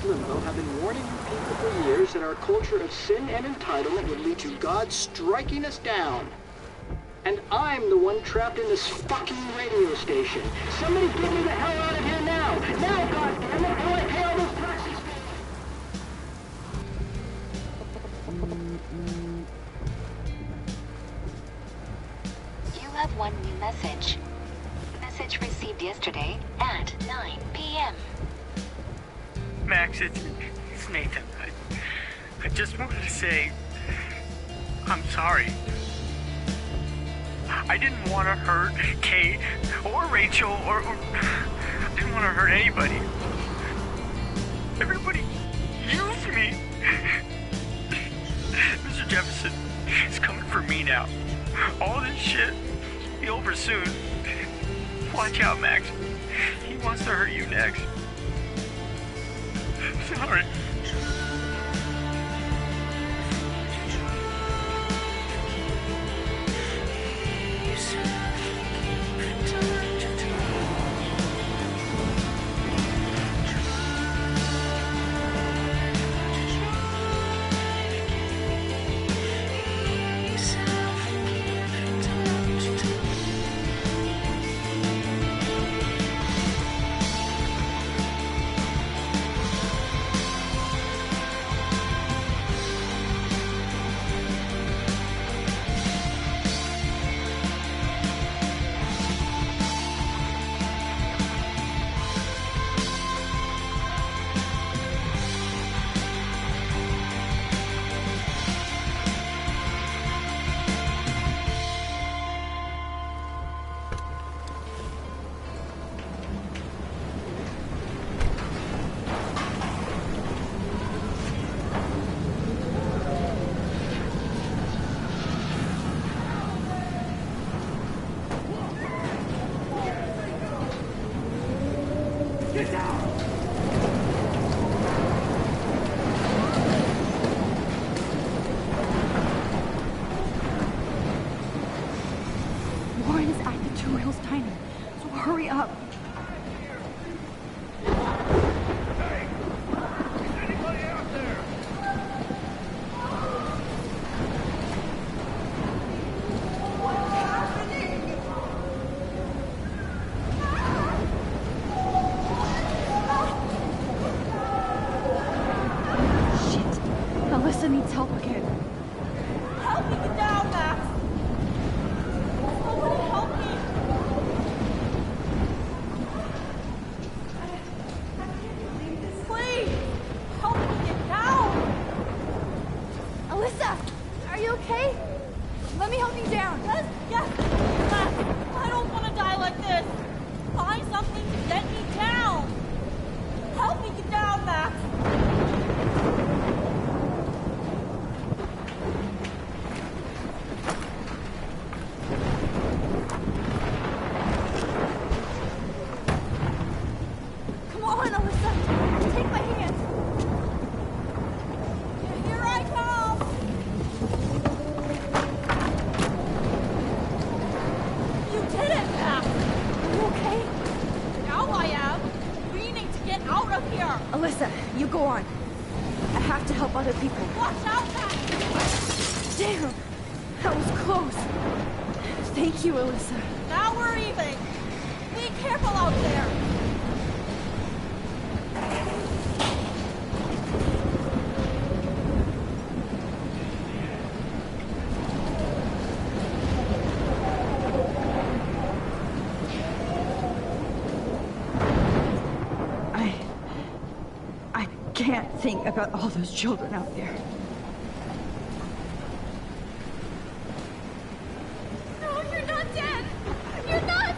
Limbo have been warning you people for years that our culture of sin and entitlement would lead to God striking us down. And I'm the one trapped in this fucking radio station. Somebody get me the hell out of here now! Now, goddammit! How do I pay all those taxes? You have one new message. Message received yesterday at 9 p.m. Max, it's Nathan. I just wanted to say I'm sorry. I didn't want to hurt Kate or Rachel or I didn't want to hurt anybody. Everybody used me. Mr. Jefferson is coming for me now. All this shit will be over soon. Watch out, Max. He wants to hurt you next. Sorry. can't think about all those children out there. No, you're not dead! You're not!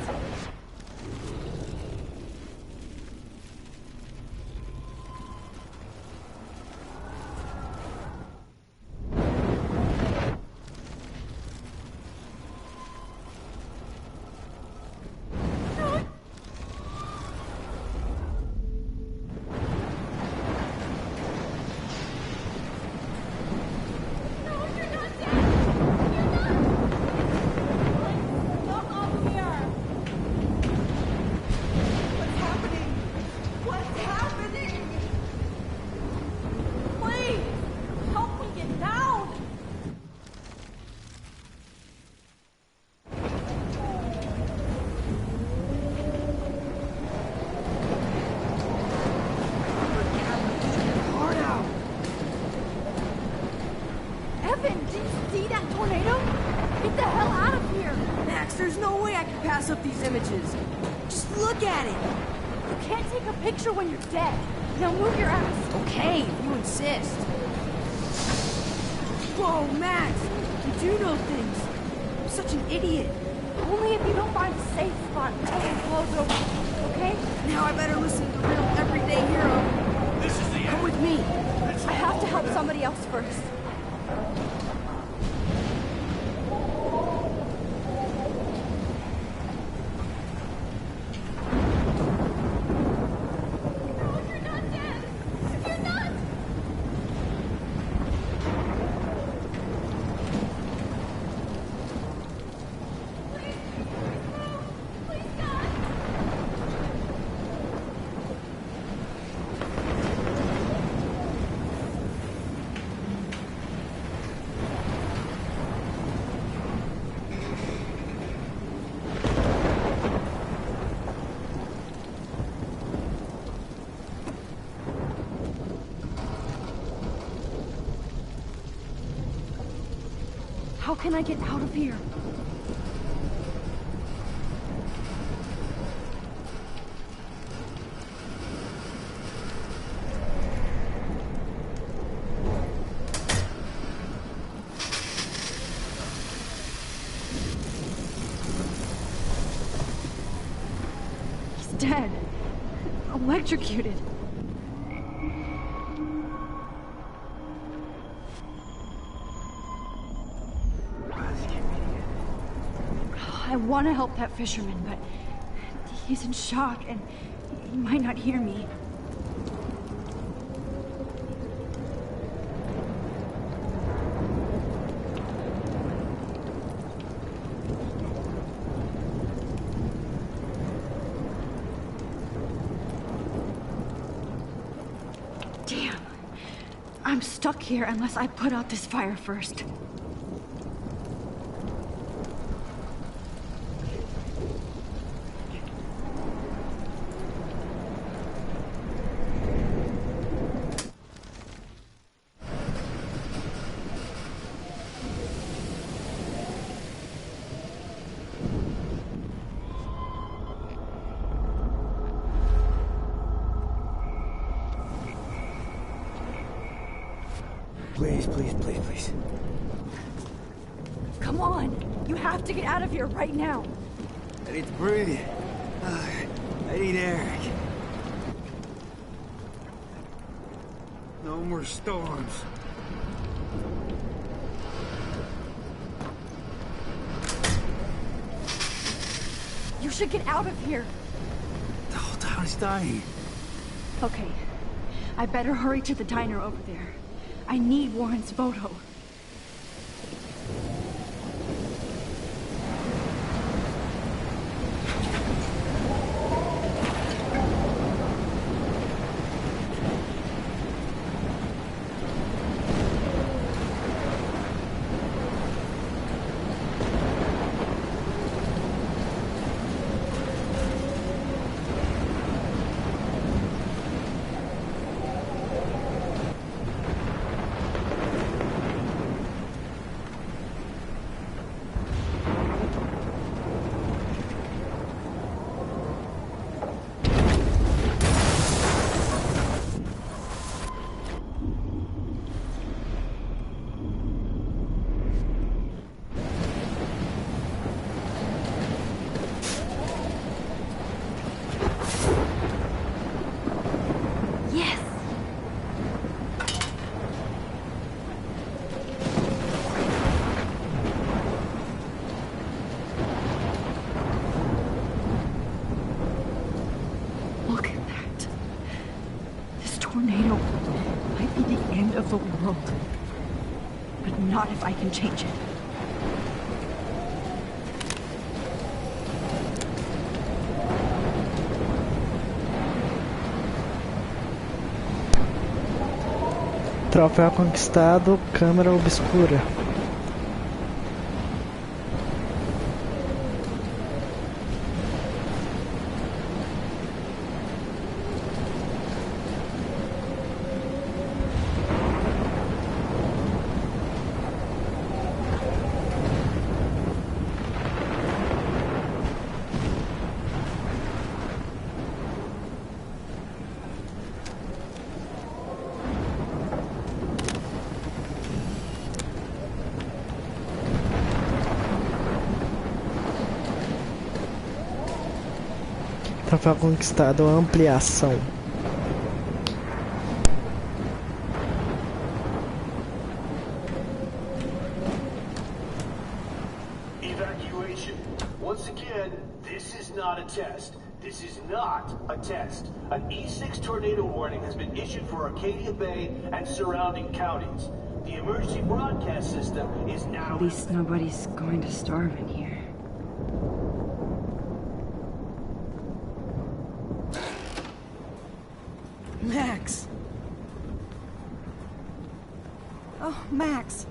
Up these images. Just look at it. You can't take a picture when you're dead. Now move your ass. Okay, if you insist. Whoa, Max! You do know things. I'm such an idiot. Only if you don't find a safe spot until it blows over. Okay? Now I better listen to the real everyday hero. This is the end. Come with me. I have to help somebody else first. How can I get out of here? He's dead. Electrocuted. I want to help that fisherman, but he's in shock and he might not hear me. Damn. I'm stuck here unless I put out this fire first. Please, please, please, please. Come on! You have to get out of here right now! I need to breathe. I need air. No more storms. You should get out of here! The whole town is dying. Okay. I better hurry to the diner over there. I need Warren's photo. end of the world. But not if I can change it. Troféu conquistado, câmera obscura. Troféu conquistado, ampliação. Evacuation. Once again, this is not a test. This is not a test. An E6 tornado warning has been issued for Arcadia Bay and surrounding counties. The emergency broadcast system is now... At least nobody's going to starve in here. Max! Oh, Max!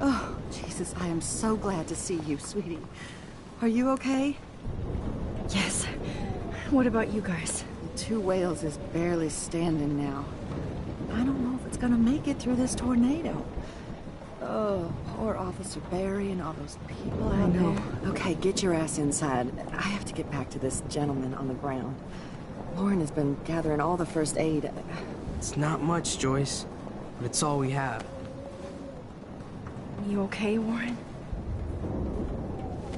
Oh, Jesus, I am so glad to see you, sweetie. Are you okay? Yes. What about you guys? The Two Whales is barely standing now. I don't know if it's gonna make it through this tornado. Oh, poor Officer Barry and all those people out there. Okay, get your ass inside. I have to get back to this gentleman on the ground. Lauren has been gathering all the first aid. It's not much, Joyce, but it's all we have. You okay, Warren?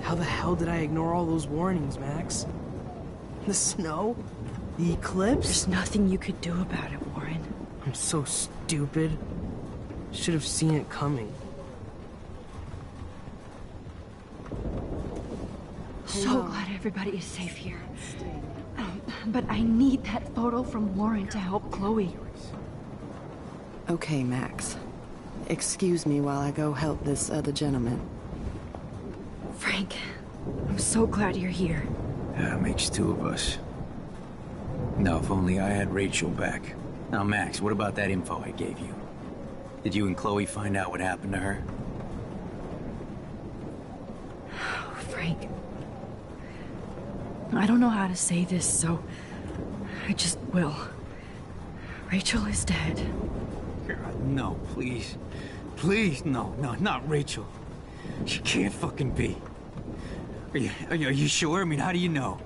How the hell did I ignore all those warnings, Max? The snow? The eclipse? There's nothing you could do about it, Warren. I'm so stupid. Should have seen it coming. So glad everybody is safe here. But I need that photo from Lauren to help Chloe. Okay, Max. Excuse me while I go help this other gentleman. Frank, I'm so glad you're here. Yeah, makes two of us. Now, if only I had Rachel back. Now, Max, what about that info I gave you? Did you and Chloe find out what happened to her? Oh, Frank. I don't know how to say this, so I just will. Rachel is dead. God, no, please. Please, no, not Rachel. She can't fucking be. Are you sure? I mean, how do you know?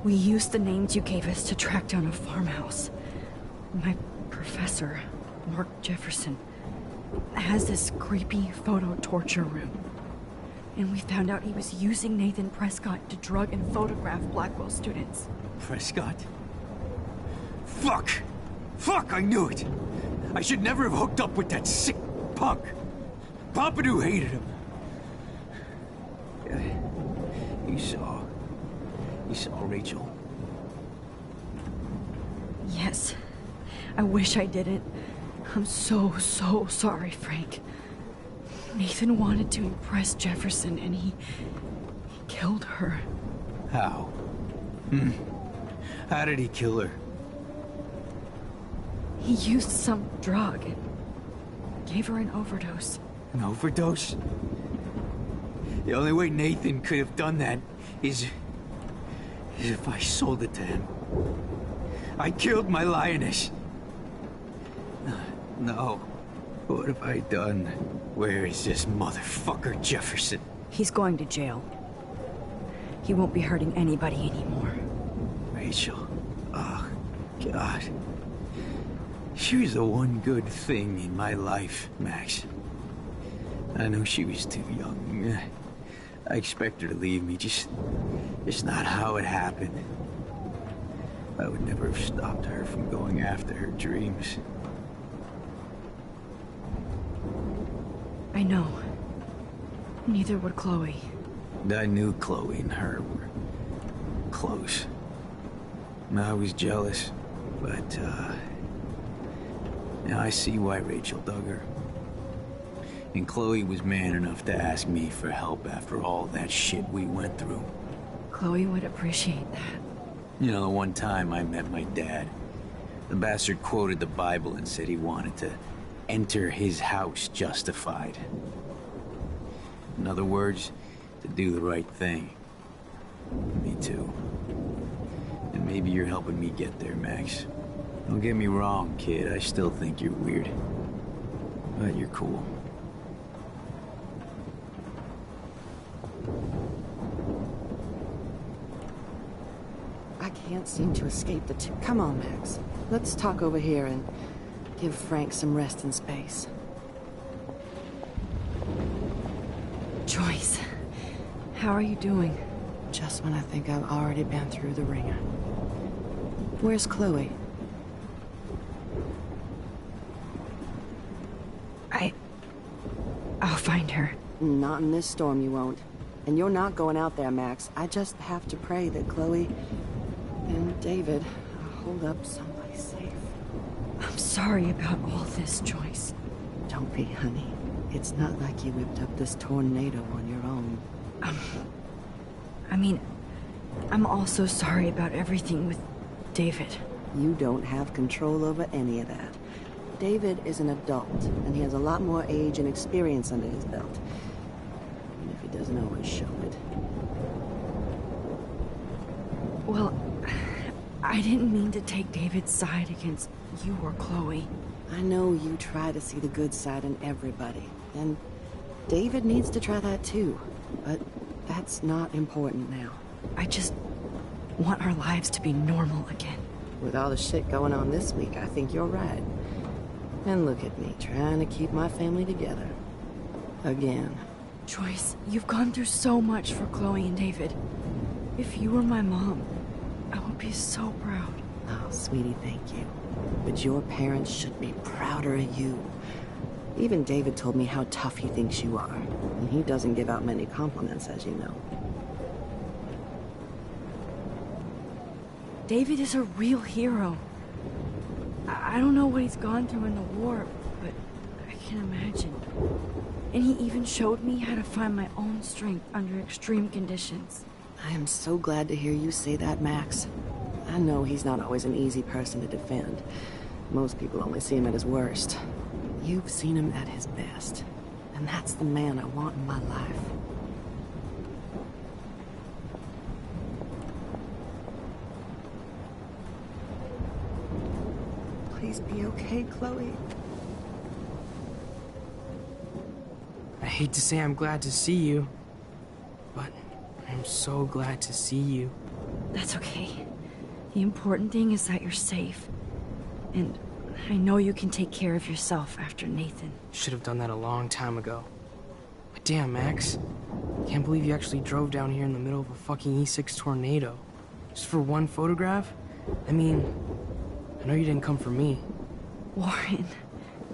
We used the names you gave us to track down a farmhouse. My professor, Mark Jefferson, has this creepy photo torture room. And we found out he was using Nathan Prescott to drug and photograph Blackwell students. Prescott? Fuck! Fuck, I knew it! I should never have hooked up with that sick punk. Pompidou hated him. You saw Rachel? Yes. I wish I didn't. I'm so sorry, Frank. Nathan wanted to impress Jefferson, and he killed her. How? How did he kill her? He used some drug and gave her an overdose. An overdose? The only way Nathan could have done that is if I sold it to him. I killed my lioness. No. What have I done? Where is this motherfucker Jefferson? He's going to jail. He won't be hurting anybody anymore. Rachel. Oh, God. She was the one good thing in my life, Max. I know she was too young. I expect her to leave me, just not how it happened. I would never have stopped her from going after her dreams. I know. Neither would Chloe. I knew Chloe and her were close. I was jealous, but Now I see why Rachel dug her. And Chloe was man enough to ask me for help after all that shit we went through. Chloe would appreciate that. You know, the one time I met my dad, the bastard quoted the Bible and said he wanted to enter his house justified. In other words, to do the right thing. Me too. And maybe you're helping me get there, Max. Don't get me wrong, kid. I still think you're weird. But you're cool. I can't seem to escape the two. Come on, Max. Let's talk over here and give Frank some rest and space. Joyce, how are you doing? Just when I think I've already been through the ringer. Where's Chloe? I'll find her. Not in this storm, you won't. And you're not going out there, Max. I just have to pray that Chloe and David hold up someplace safe. I'm sorry about all this, Joyce. Don't be, honey. It's not like you whipped up this tornado on your own. I mean, I'm also sorry about everything with David. You don't have control over any of that. David is an adult, and he has a lot more age and experience under his belt. Even if he doesn't always show it. Well, I didn't mean to take David's side against you or Chloe. I know you try to see the good side in everybody, and David needs to try that too, but that's not important now. I just want our lives to be normal again. With all the shit going on this week, I think you're right. And look at me, trying to keep my family together. Again. Joyce, you've gone through so much for Chloe and David. If you were my mom, I would be so proud. Oh, sweetie, thank you. But your parents should be prouder of you. Even David told me how tough he thinks you are. And he doesn't give out many compliments, as you know. David is a real hero. I don't know what he's gone through in the war, but I can imagine. And he even showed me how to find my own strength under extreme conditions. I am so glad to hear you say that, Max. I know he's not always an easy person to defend. Most people only see him at his worst. You've seen him at his best. And that's the man I want in my life. Please be okay, Chloe. I hate to say I'm glad to see you, but I'm so glad to see you. That's okay. The important thing is that you're safe. And I know you can take care of yourself after Nathan. Should have done that a long time ago. But damn, Max. Can't believe you actually drove down here in the middle of a fucking E6 tornado. Just for one photograph? I mean, I know you didn't come for me. Warren,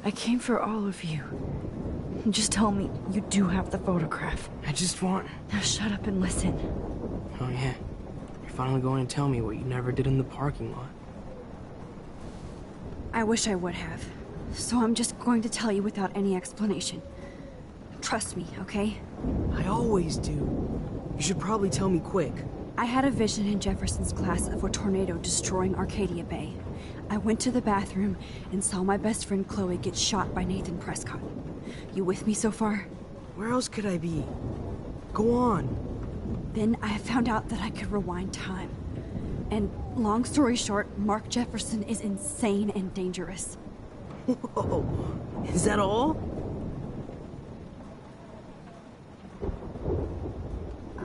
I came for all of you. Just tell me you do have the photograph. I just want... Now shut up and listen. Oh yeah, you're finally going to tell me what you never did in the parking lot. I wish I would have. So I'm just going to tell you without any explanation. Trust me, okay? I always do. You should probably tell me quick. I had a vision in Jefferson's class of a tornado destroying Arcadia Bay. I went to the bathroom and saw my best friend Chloe get shot by Nathan Prescott. You with me so far? Where else could I be? Go on. Then I found out that I could rewind time. And long story short, Mark Jefferson is insane and dangerous. Whoa, is that all?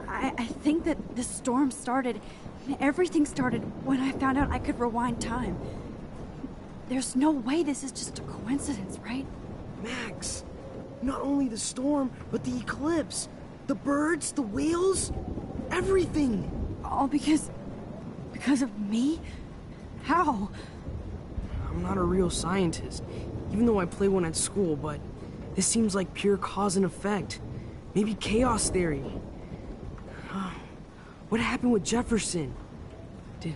I think that the storm started, everything started when I found out I could rewind time. There's no way this is just a coincidence, right? Max, not only the storm, but the eclipse. The birds, the whales, everything. All because of me? How? I'm not a real scientist, even though I play one at school, but this seems like pure cause and effect. Maybe chaos theory. What happened with Jefferson? Did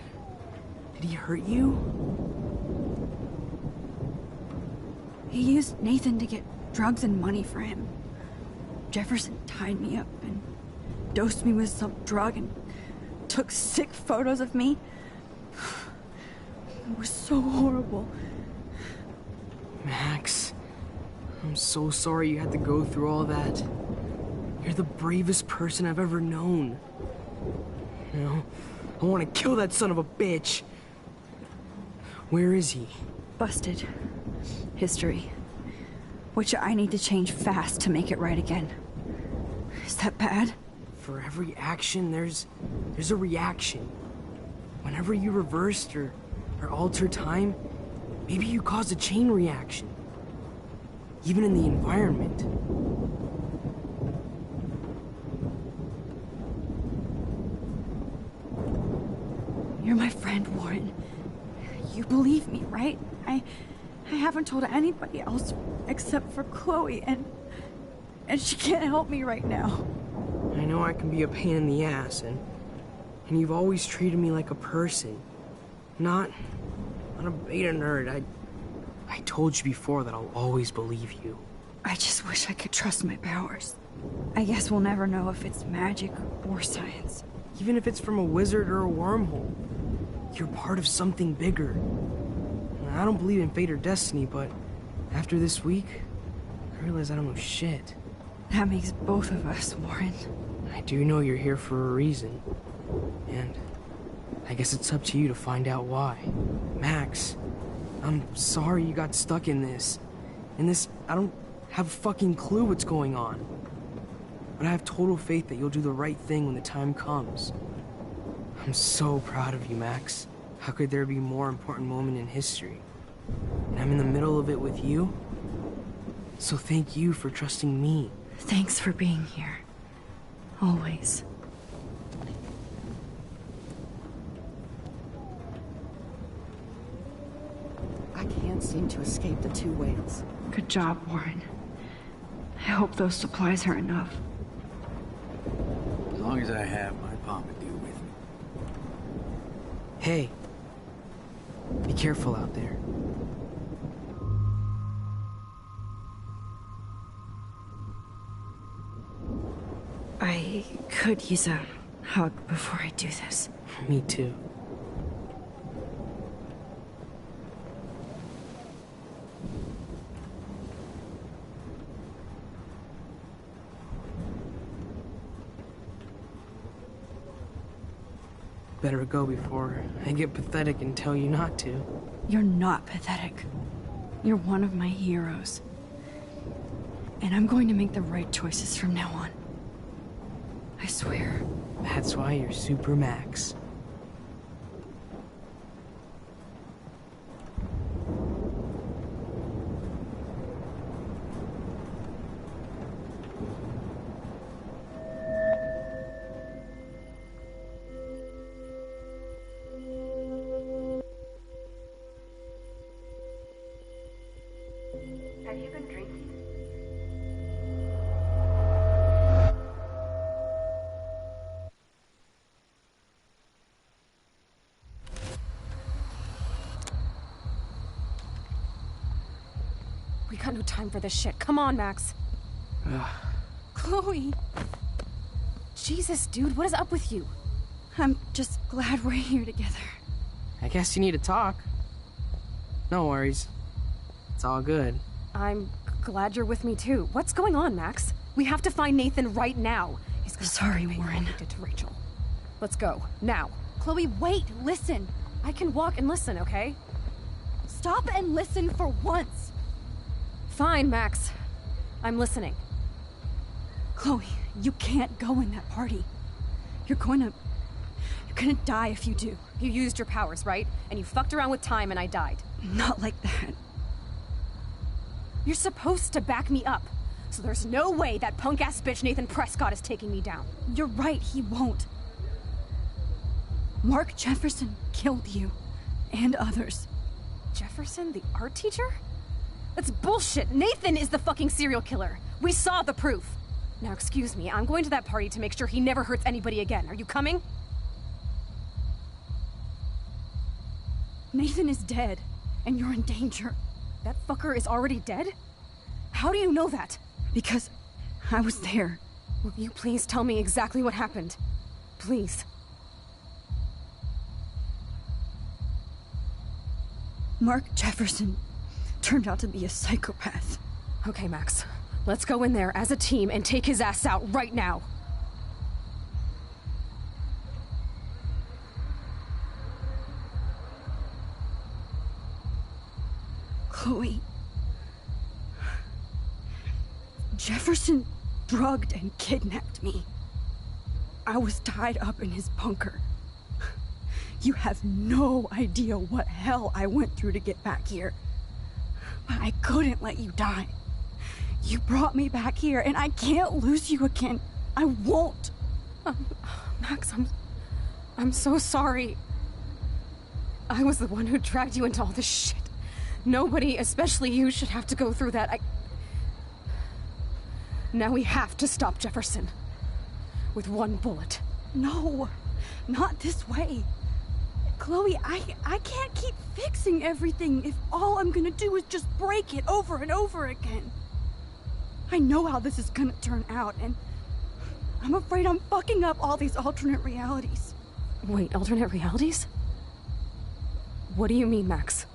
he hurt you? He used Nathan to get drugs and money for him. Jefferson tied me up and dosed me with some drug and took sick photos of me. It was so horrible. Max, I'm so sorry you had to go through all that. You're the bravest person I've ever known. You know, I want to kill that son of a bitch. Where is he? Busted. History. Which I need to change fast to make it right again. Is that bad? For every action, there's a reaction. Whenever you reversed or altered time, maybe you caused a chain reaction. Even in the environment. You're my friend, Warren. You believe me, right? I haven't told anybody else except for Chloe, and she can't help me right now. I know I can be a pain in the ass, and you've always treated me like a person. Not a beta nerd. I told you before that I'll always believe you. I just wish I could trust my powers. I guess we'll never know if it's magic or science. Even if it's from a wizard or a wormhole, you're part of something bigger. I don't believe in fate or destiny, but after this week, I realize I don't know shit. That makes both of us, Warren. I do know you're here for a reason. And I guess it's up to you to find out why. Max, I'm sorry you got stuck in this. I don't have a fucking clue what's going on. But I have total faith that you'll do the right thing when the time comes. I'm so proud of you, Max. How could there be a more important moment in history? And I'm in the middle of it with you. So thank you for trusting me. Thanks for being here. Always. I can't seem to escape the two whales. Good job, Warren. I hope those supplies are enough. As long as I have my Pompadour with me. Hey. Be careful out there. I could use a hug before I do this. Me too. Better go before I get pathetic and tell you not to. You're not pathetic. You're one of my heroes. And I'm going to make the right choices from now on. I swear. That's why you're Super Max. Have you been drinking? We got no time for this shit. Come on, Max. Chloe. Jesus, dude, what is up with you? I'm just glad we're here together. I guess you need to talk. No worries. It's all good. I'm glad you're with me too. What's going on, Max? We have to find Nathan right now. He's gonna Sorry, Warren. What he did to Rachel. Let's go now. Chloe, wait, listen. I can walk and listen, okay? Stop and listen for once. Fine, Max. I'm listening. Chloe, you can't go in that party. You're gonna die if you do. You used your powers, right? And you fucked around with time and I died. Not like that. You're supposed to back me up. So there's no way that punk-ass bitch Nathan Prescott is taking me down. You're right, he won't. Mark Jefferson killed you. And others. Jefferson, the art teacher? That's bullshit. Nathan is the fucking serial killer. We saw the proof. Now, excuse me, I'm going to that party to make sure he never hurts anybody again. Are you coming? Nathan is dead, and you're in danger. That fucker is already dead? How do you know that? Because I was there. Will you please tell me exactly what happened? Please. Mark Jefferson turned out to be a psychopath. Okay, Max. Let's go in there as a team and take his ass out right now. Chloe. Jefferson drugged and kidnapped me. I was tied up in his bunker. You have no idea what hell I went through to get back here. But I couldn't let you die. You brought me back here, and I can't lose you again. I won't. Max, I'm so sorry. I was the one who dragged you into all this shit. Nobody, especially you, should have to go through that. Now we have to stop Jefferson. With one bullet. No, not this way. Chloe, I can't keep fixing everything if all I'm gonna do is just break it over and over again. I know how this is gonna turn out, and I'm afraid I'm fucking up all these alternate realities. Wait, alternate realities? What do you mean, Max?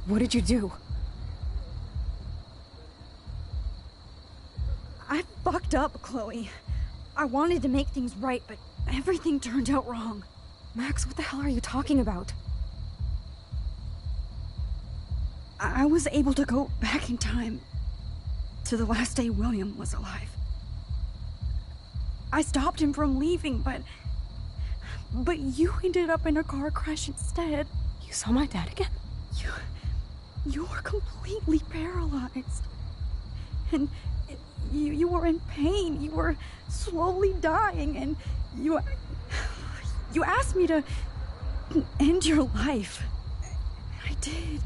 What did you do? I fucked up, Chloe. I wanted to make things right, but everything turned out wrong. Max, what the hell are you talking about? I was able to go back in time to the last day William was alive. I stopped him from leaving, but you ended up in a car crash instead. You saw my dad again? You were completely paralyzed. And you were in pain. You were slowly dying, and you asked me to end your life. I did.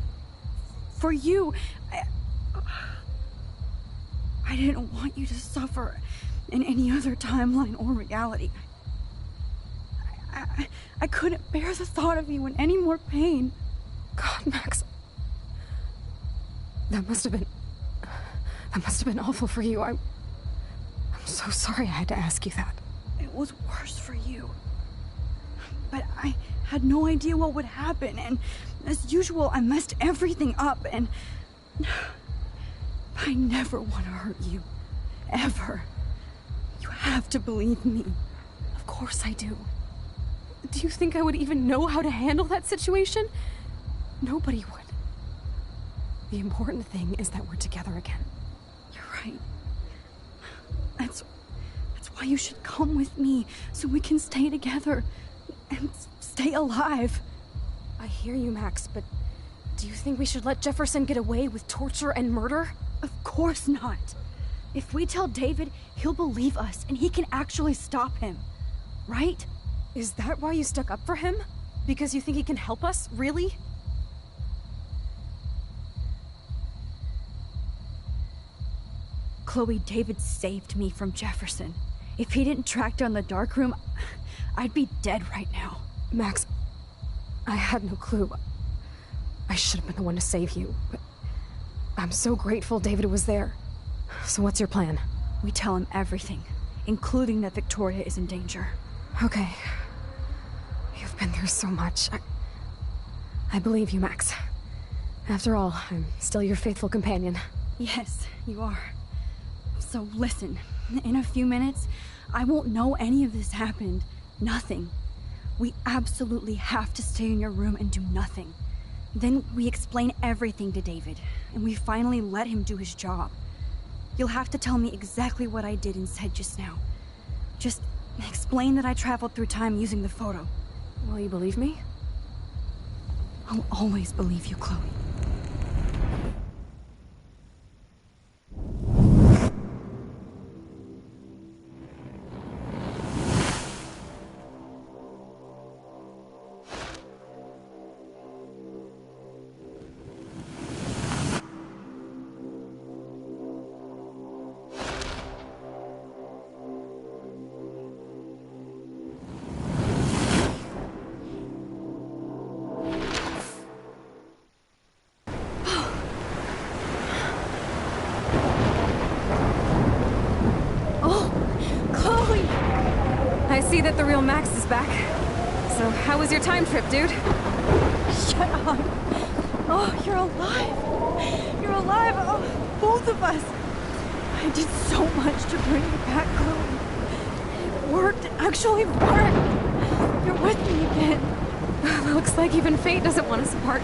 For you. I didn't want you to suffer in any other timeline or reality. I couldn't bear the thought of you in any more pain. God, Max. That must have been awful for you. I'm so sorry I had to ask you that. It was worse for you. But I had no idea what would happen, and as usual, I messed everything up, and I never want to hurt you. Ever. You have to believe me. Of course I do. Do you think I would even know how to handle that situation? Nobody would. The important thing is that we're together again. You're right. That's why you should come with me, so we can stay together and stay alive. I hear you, Max, but do you think we should let Jefferson get away with torture and murder? Of course not. If we tell David, he'll believe us, and he can actually stop him. Right? Is that why you stuck up for him? Because you think he can help us? Really? Chloe, David saved me from Jefferson. If he didn't track down the dark room, I'd be dead right now. Max, I had no clue. I should have been the one to save you, but I'm so grateful David was there. So what's your plan? We tell him everything, including that Victoria is in danger. Okay. You've been through so much. I believe you, Max. After all, I'm still your faithful companion. Yes, you are. So listen, in a few minutes, I won't know any of this happened. Nothing. We absolutely have to stay in your room and do nothing. Then we explain everything to David, and we finally let him do his job. You'll have to tell me exactly what I did and said just now. Just explain that I traveled through time using the photo. Will you believe me? I'll always believe you, Chloe. see that the real Max is back. So, how was your time trip, dude? Shut up. Oh, you're alive. You're alive. Oh, both of us. I did so much to bring you back, Chloe. It worked. It actually worked. You're with me again. Looks like even fate doesn't want us apart.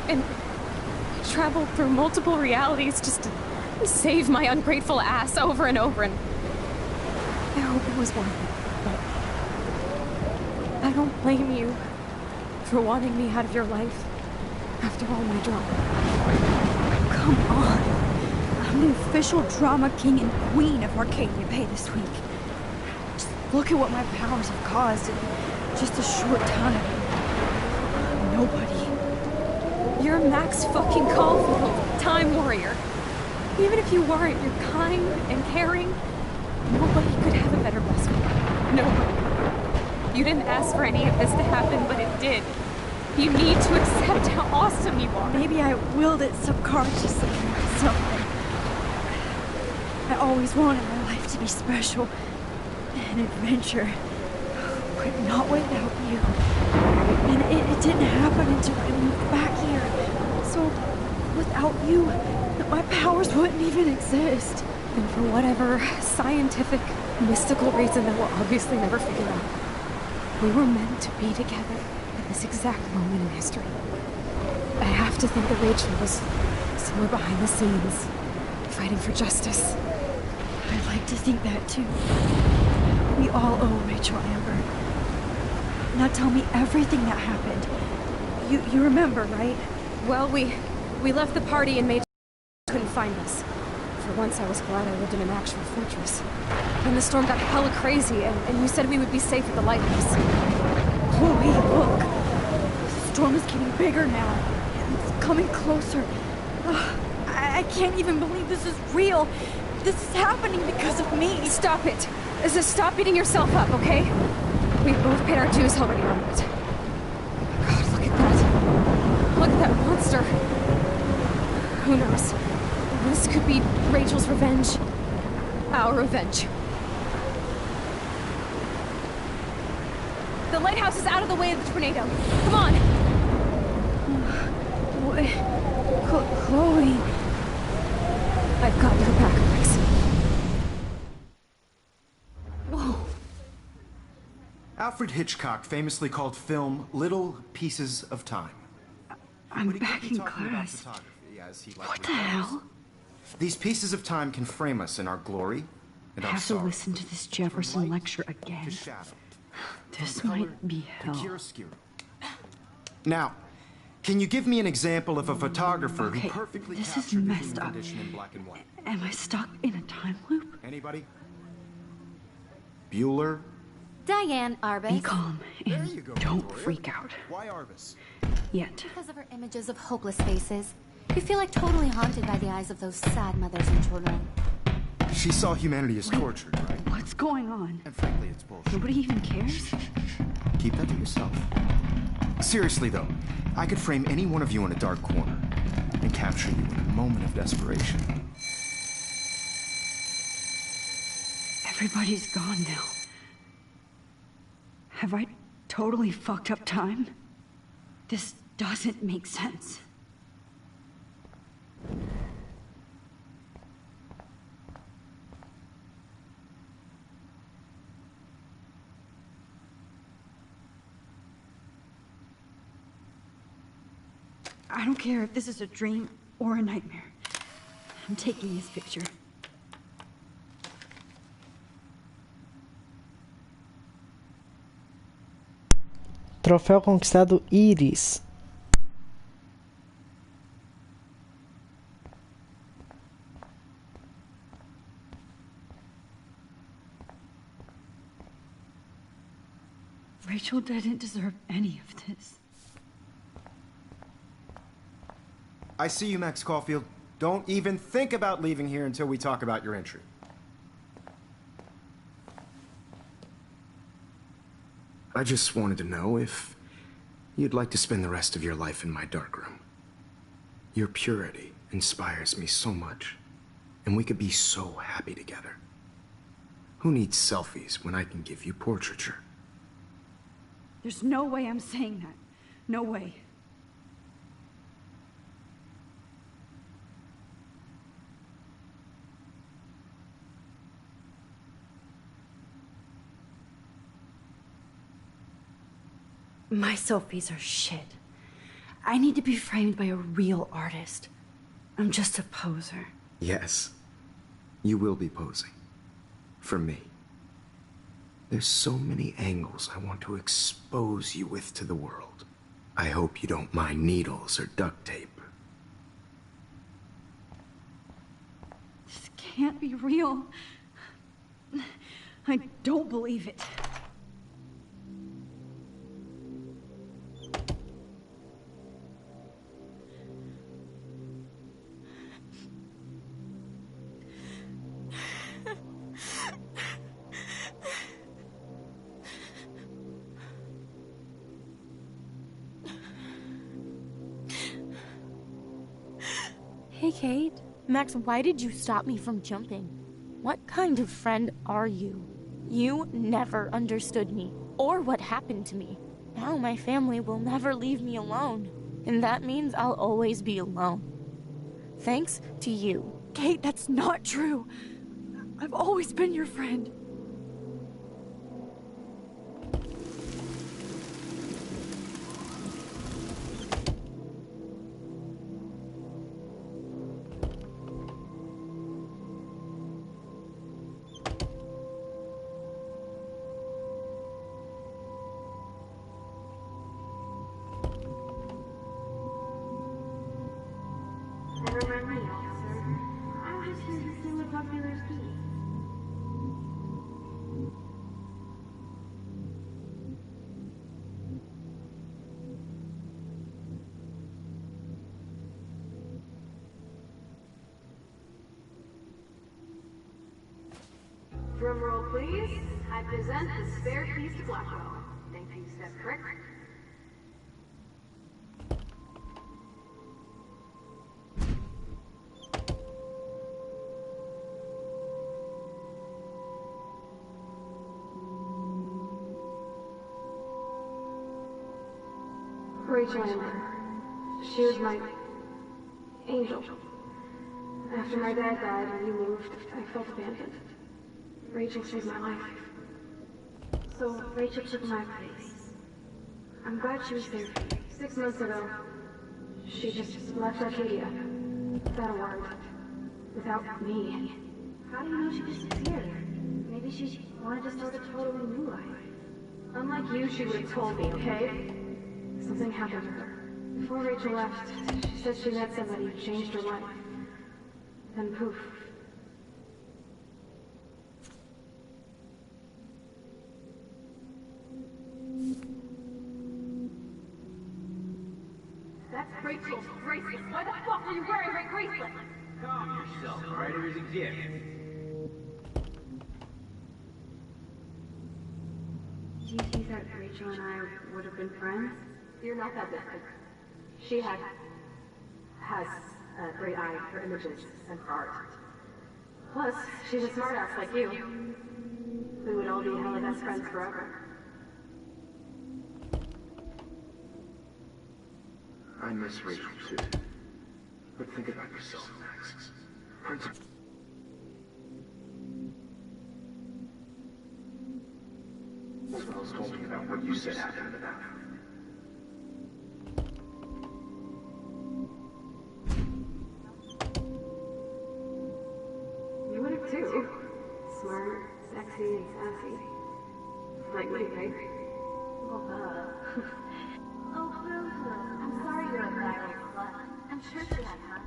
And I traveled through multiple realities just to save my ungrateful ass over and over, and I hope it was worth it. But I don't blame you for wanting me out of your life after all my drama. Come on. I'm the official drama king and queen of Arcadia Bay this week. Just look at what my powers have caused in just a short time. Nobody. You're Max fucking Caulfield, Time Warrior. Even if you weren't, you're kind and caring. Nobody could have a better best friend. Nobody. You didn't ask for any of this to happen, but it did. You need to accept how awesome you are. Maybe I willed it subconsciously to myself. I always wanted my life to be special. An adventure. But not without you. And it didn't happen until I moved back here. So, without you, my powers wouldn't even exist. And for whatever scientific, mystical reason that we'll obviously never figure out, we were meant to be together at this exact moment in history. I have to think that Rachel was somewhere behind the scenes, fighting for justice. I like to think that too. We all owe Rachel Amber. Now tell me everything that happened. You remember, right? Well, we left the party and couldn't find us. For once, I was glad I lived in an actual fortress. Then the storm got hella crazy, and you said we would be safe at the lighthouse. Chloe, look! The storm is getting bigger now. It's coming closer. I can't even believe this is real. This is happening because of me. Stop it. Just stop beating yourself up, okay? We've both paid our dues already on it. God, look at that. Look at that monster. Who knows? This could be Rachel's revenge. Our revenge. The lighthouse is out of the way of the tornado. Come on! What? Chloe... I've got your back, Max. Whoa. Alfred Hitchcock famously called film little pieces of time. I'm back in class. What the hell? These pieces of time can frame us in our glory and I our have to sorrow. listen to this Jefferson lecture again. This might be hell. Now, can you give me an example of a photographer who Okay, perfectly this is captured the messed human up. condition in black and white? Am I stuck in a time loop? Anybody? Bueller? Diane Arbus. Be calm and don't freak out. Why Arbus? Yet. Because of her images of hopeless faces. You feel like totally haunted by the eyes of those sad mothers and children. She saw humanity as tortured, right? What's going on? And frankly, it's bullshit. Nobody even cares? Keep that to yourself. Seriously, though, I could frame any one of you in a dark corner and capture you in a moment of desperation. Everybody's gone now. Have I totally fucked up time? This doesn't make sense. I don't care if this is a dream or a nightmare. I'm taking this picture. Troféu conquistado Iris. Rachel didn't deserve any of this. I see you, Max Caulfield. Don't even think about leaving here until we talk about your entry. I just wanted to know if you'd like to spend the rest of your life in my darkroom. Your purity inspires me so much, and we could be so happy together. Who needs selfies when I can give you portraiture? There's no way I'm saying that. No way. My selfies are shit. I need to be framed by a real artist. I'm just a poser. Yes, you will be posing. For me. There's so many angles I want to expose you with to the world. I hope you don't mind needles or duct tape. This can't be real. I don't believe it. Hey, Kate. Max, why did you stop me from jumping? What kind of friend are you? You never understood me, or what happened to me. Now my family will never leave me alone, and that means I'll always be alone. Thanks to you. Kate, that's not true. I've always been your friend. Drum roll, please. I present the spare keys to Blackwell. Thank you, Step Crick. Rachel Amber. She was my angel. After my dad died and you moved, I felt abandoned. Rachel saved my life. So Rachel took my place. I'm glad she was there for you. 6 months ago, she just left Arcadia. Without a word. Without me. How do you know she disappeared? Maybe she wanted to start a totally new life. Unlike you, she would have told me, okay? Something happened to her. Before Rachel left, she said she met somebody who changed her life. Then poof. That's Rachel's bracelet. Why the fuck are you wearing her bracelet? Calm yourself, alright? It was a gift. Do you think that Rachel and I would have been friends? You're not that different. She has a great eye for images and for art. Plus, she's a smartass like you. We would all be hella best friends forever. I miss Rachel too. But think about yourself, Max. Principals told me about what you said happened in the bathroom. You would have too. Smart, sexy, and sassy. Like me, right? Well, Oh, Boo-Boo, I'm sorry you're a viral slut. I'm sure she had fun.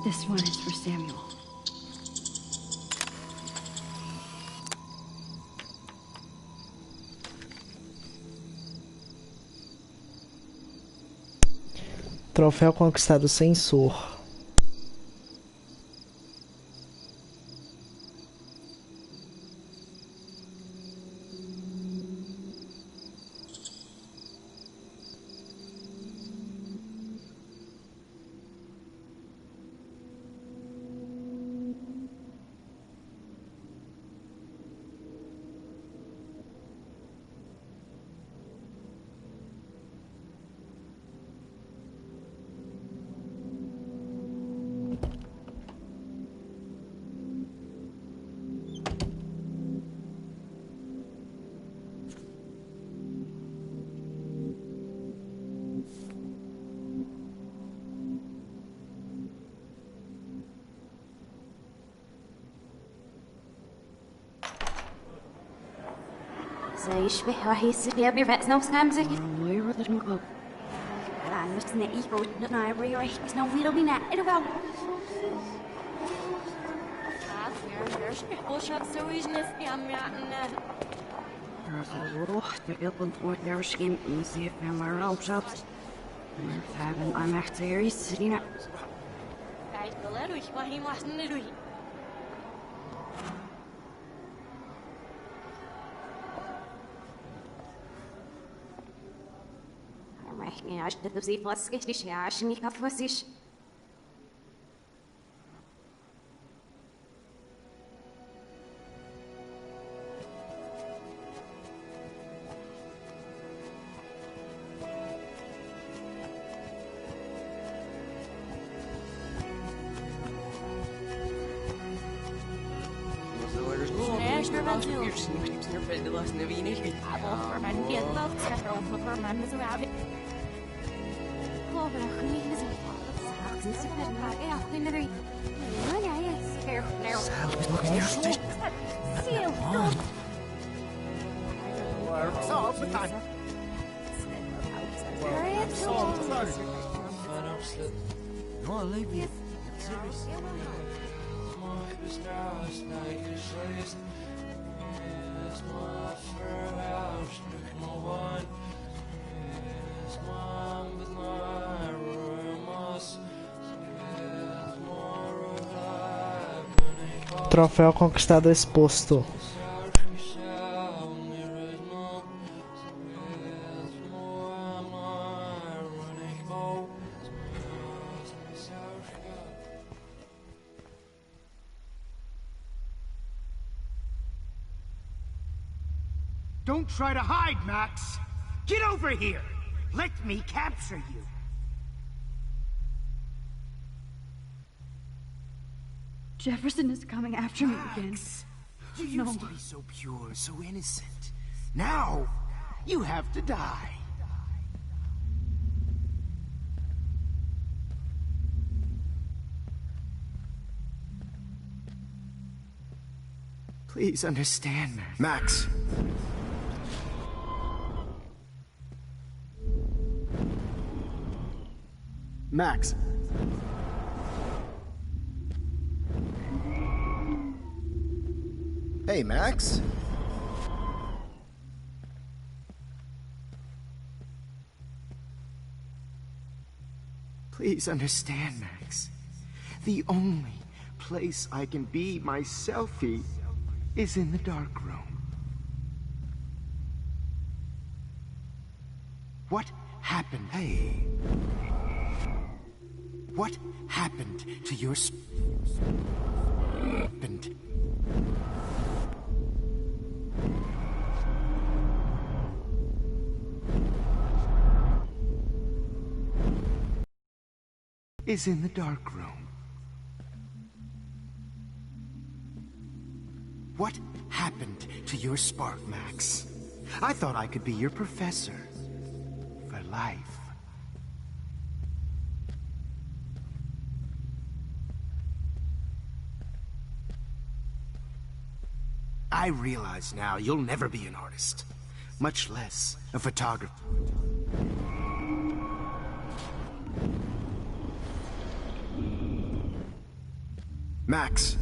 This one is for Samuel. Troféu conquistado censor. زي يشبه راح يصير بيرفع نفس نمزك أنا مش نقي فوت نعبري راح نسنو فيلو بينا إلغاو روح تقبل وترشكين نسيف مرة وشابس فعلا I'm actually sitting up. راح نعيش تدوسي فاسكش ليش عشان يكفوسيش Troféu conquistado exposto. Don't try to hide, Max! Get over here! Let me capture you! Jefferson is coming after me again. You used to be so pure, so innocent. Now, you have to die. Please understand, Max. Max. Hey, Max. Please understand, Max. The only place I can be myself is in the dark room. What happened? Hey. What happened to your happened? Is in the dark room. What happened to your spark, Max? I thought I could be your professor for life. I realize now you'll never be an artist, much less a photographer. Max.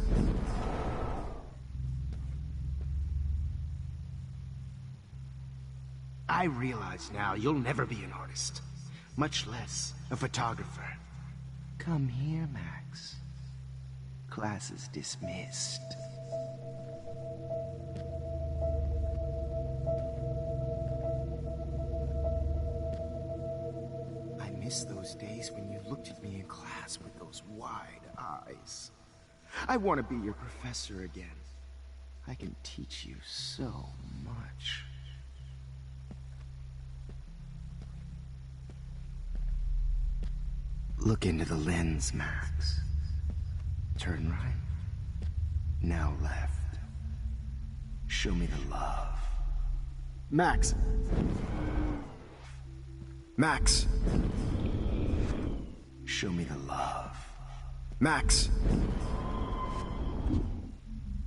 I realize now you'll never be an artist, much less a photographer. Come here, Max. Class is dismissed. I miss those days when you looked at me in class with those wide eyes. I want to be your professor again. I can teach you so much. Look into the lens, Max. Turn right. Now left. Show me the love. Max. Max. Show me the love. Max.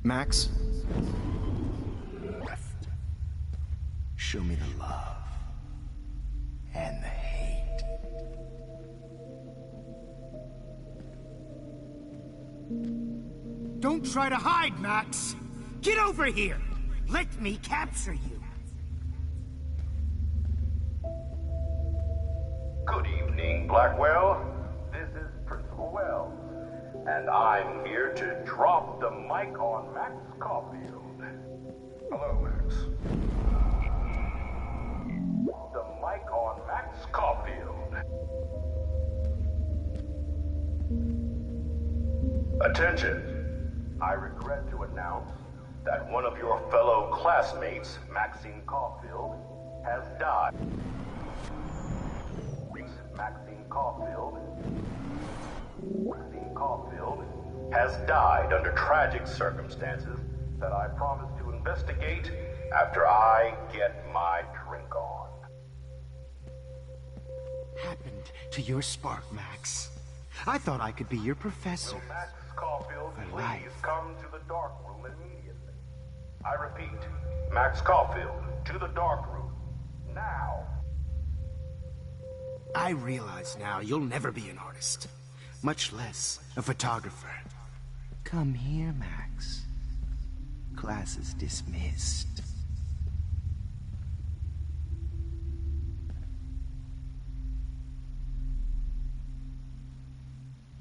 Max? Show me the love and the hate. Don't try to hide, Max! Get over here! Let me capture you! Good evening, Blackwell. This is Principal Wells, and I'm here to drop the mic on Max Caulfield. Hello, Max. The mic on Max Caulfield. Attention. I regret to announce that one of your fellow classmates, Maxine Caulfield, has died. Maxine Caulfield has died under tragic circumstances that I promise to investigate after I get my drink on. Happened to your spark, Max? I thought I could be your professor. So Max Caulfield, please come to the dark room immediately. I repeat, Max Caulfield, to the dark room, now. I realize now you'll never be an artist, much less a photographer. Come here, Max. Class is dismissed.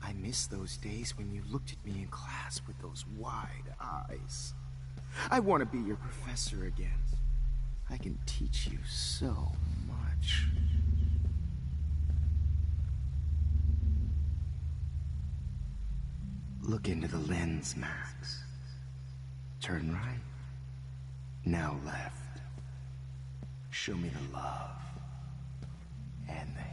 I miss those days when you looked at me in class with those wide eyes. I want to be your professor again. I can teach you so much. Look into the lens, Max. Turn right. Now left. Show me the love and the hate.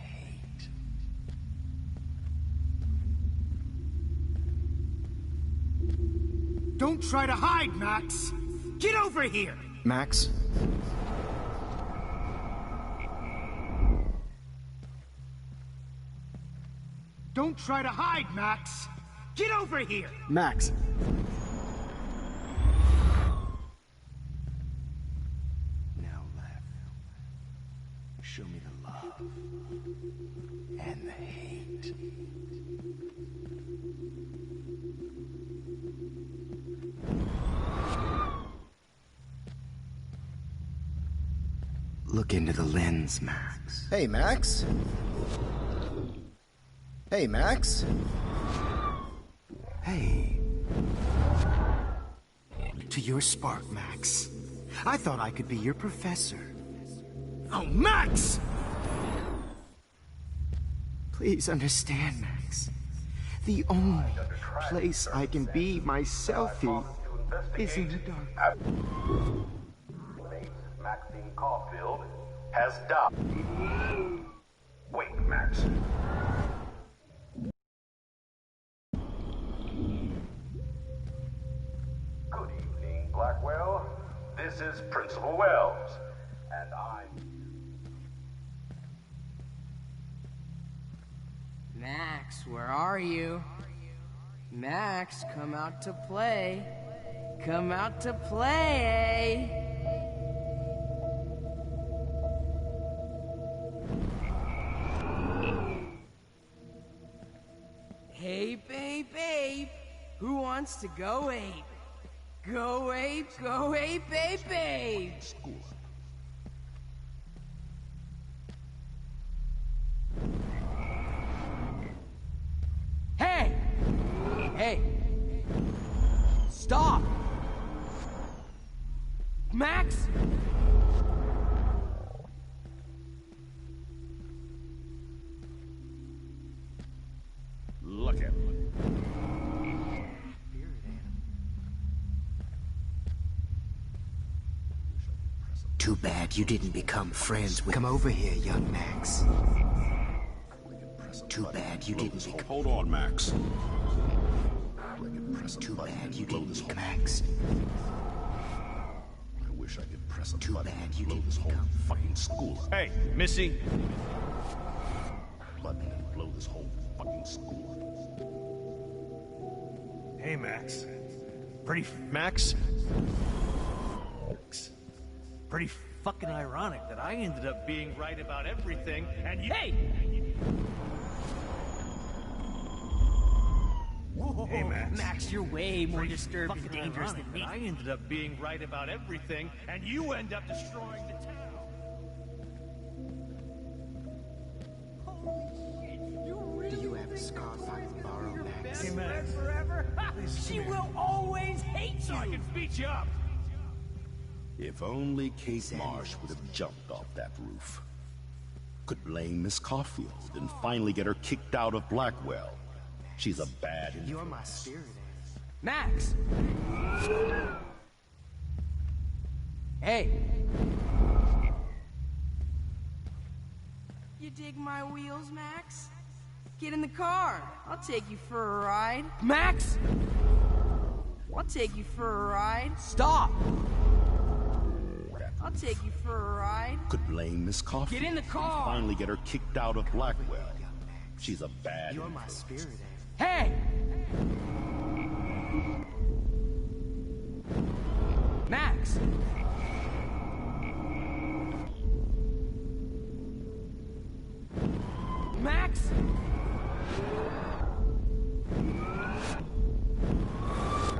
Don't try to hide, Max! Get over here! Max? Don't try to hide, Max! Get over here! Max. Now left. Show me the love and the hate. Look into the lens, Max. Hey, Max? Hey, Max? Hey. To your spark, Max. I thought I could be your professor. Oh, Max! Please understand, Max. The only place I can be myself is in the dark. Maxine Caulfield has died. Wait, Max. Good evening, Blackwell. This is Principal Wells, and I'm... Max, where are you? Max, come out to play. Come out to play, eh? Hey, babe, babe. Who wants to go ape? Go ape, babe, babe. Hey! Hey! Stop! Max? Look at him. Too bad you didn't become friends with... Come over here, young Max. Too bad you didn't become... Hold on, Max. Too bad you didn't become... Max. I wish I could press a Too button bad and you blow didn't this whole become... fucking school up. Hey, Missy. Button and blow this whole fucking school up. Hey, Max. Pretty... Max? Pretty fucking ironic that I ended up being right about everything, and you... Hey! Whoa, hey, Max, you're way more disturbed and dangerous than me. I ended up being right about everything, and you end up destroying the town. Do you have a scarf I can borrow, Max? Hey, Max. Forever. Please, She will always hate you. So I can beat you up. If only Kate Marsh would have jumped off that roof. Could blame Miss Caulfield and finally get her kicked out of Blackwell. She's a bad influence. You're my spirit animal. Max! Hey! You dig my wheels, Max? Get in the car. I'll take you for a ride. Max! I'll take you for a ride. Stop! I'll take you for a ride. Could blame Miss Caulfield. Get in the car! And finally get her kicked out of Blackwell. She's a bad You're my influence. spirit animal. Hey! Max! Max!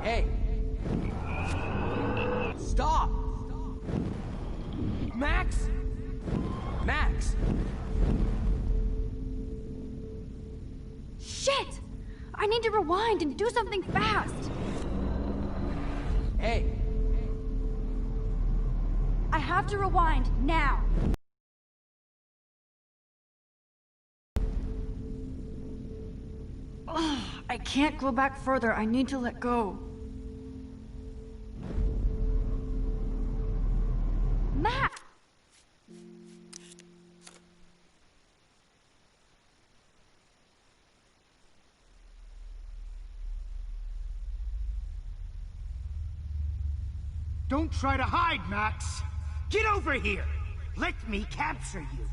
Hey! Stop! Max! Max! Shit! I need to rewind and do something fast. Hey! I have to rewind now. Ugh, I can't go back further. I need to let go. Matt! Don't try to hide, Max! Get over here! Let me capture you!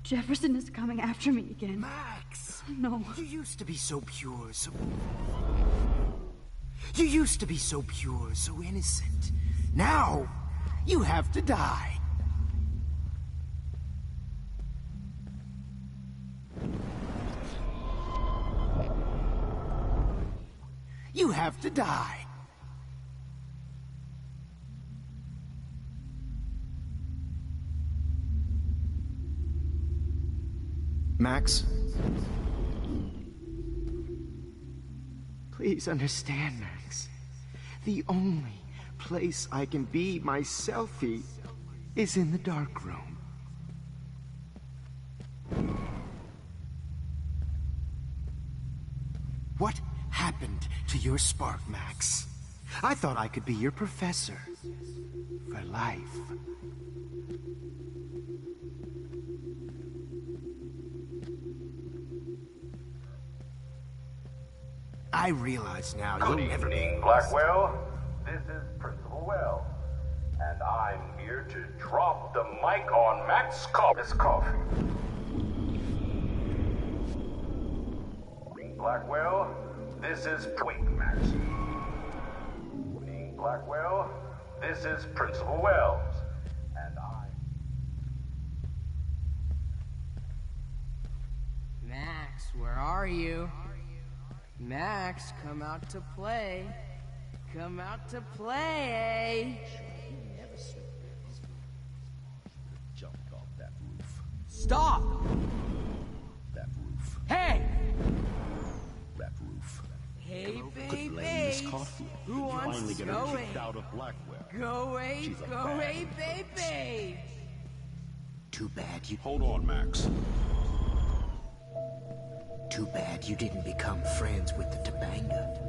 Jefferson is coming after me again. Max! No. You used to be so pure, so... You used to be so pure, so innocent. Now, you have to die. You have to die. Max? Please understand, Max. The only place I can be my selfie is in the dark room. What happened to your spark, Max? I thought I could be your professor for life. I realize now Good you'll never... evening, Blackwell. This is Principal Wells, and I'm here to drop the mic on Max Coffee. Blackwell, this is Max. Blackwell, this is Principal Wells, and I... Max, where are you? Max, come out to play. Come out to play. Jumped off that roof. Stop! That roof. Hey! That roof. Hey, Could blame Miss baby. Caulfield. Who wants Finally to get her go kicked away? out of Blackwell. Go away, She's a go bad away, influence. baby. Too bad you... Hold on, Max. Too bad you didn't become friends with the Tobanga.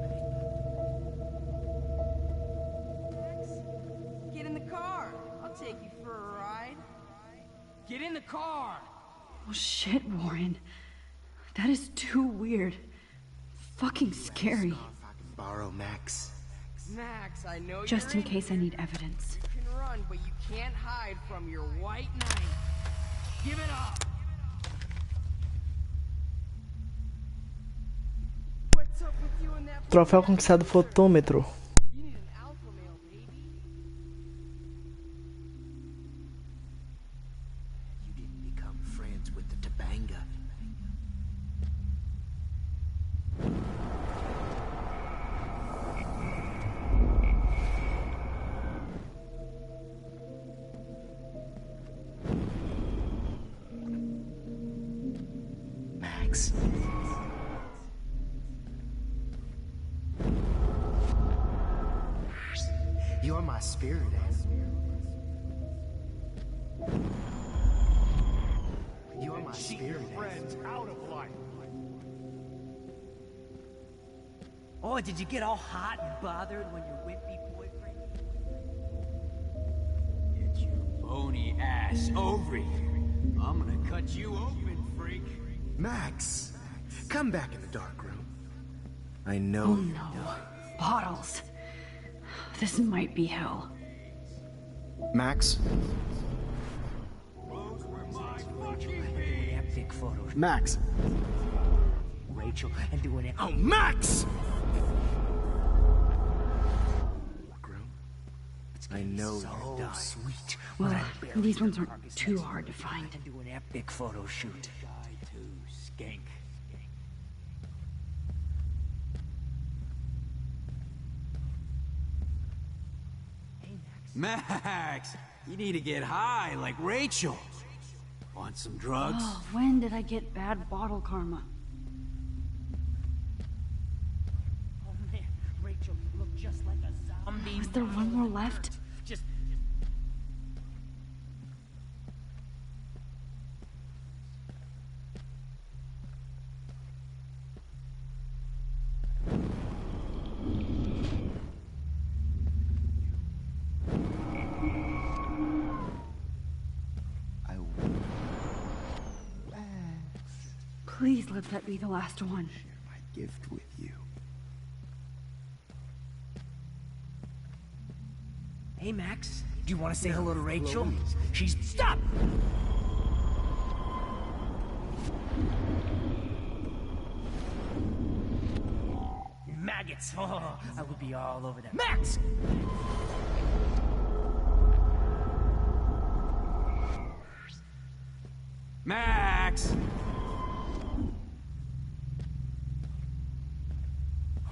Get in the car. I'll take you for a ride. Get in the car. Oh shit, Warren. That is too weird. Fucking scary. Borrow Max. Max, I know Just you're in case I need evidence. You can run, but you can't hide from your white knight. Give it up. Troféu conquistado fotômetro. You need an alpha finger. Max. You're my spirit animal. You're my spirit friends out of life. Oh, did you get all hot and bothered when your wimpy boyfriend... Get your bony ass over here. I'm gonna cut you open, freak. Max, come back in the dark room. I know. Oh no. Bottles. This might be hell. Max? Epic photos. Max! Rachel, and doing it. Oh, Max! I know so you died. Sweet. Well, these ones aren't too hard to find. And do an epic photo shoot. Skank. Max, you need to get high like Rachel. Want some drugs? Oh, when did I get bad bottle karma? Oh man, Rachel, you look just like a zombie. Is there one more left? Just... Please let that be the last one. Share my gift with you. Hey, Max, do you want to say hello to Rachel? She's... Stop! Maggots! Oh, I would be all over that. Max! Max!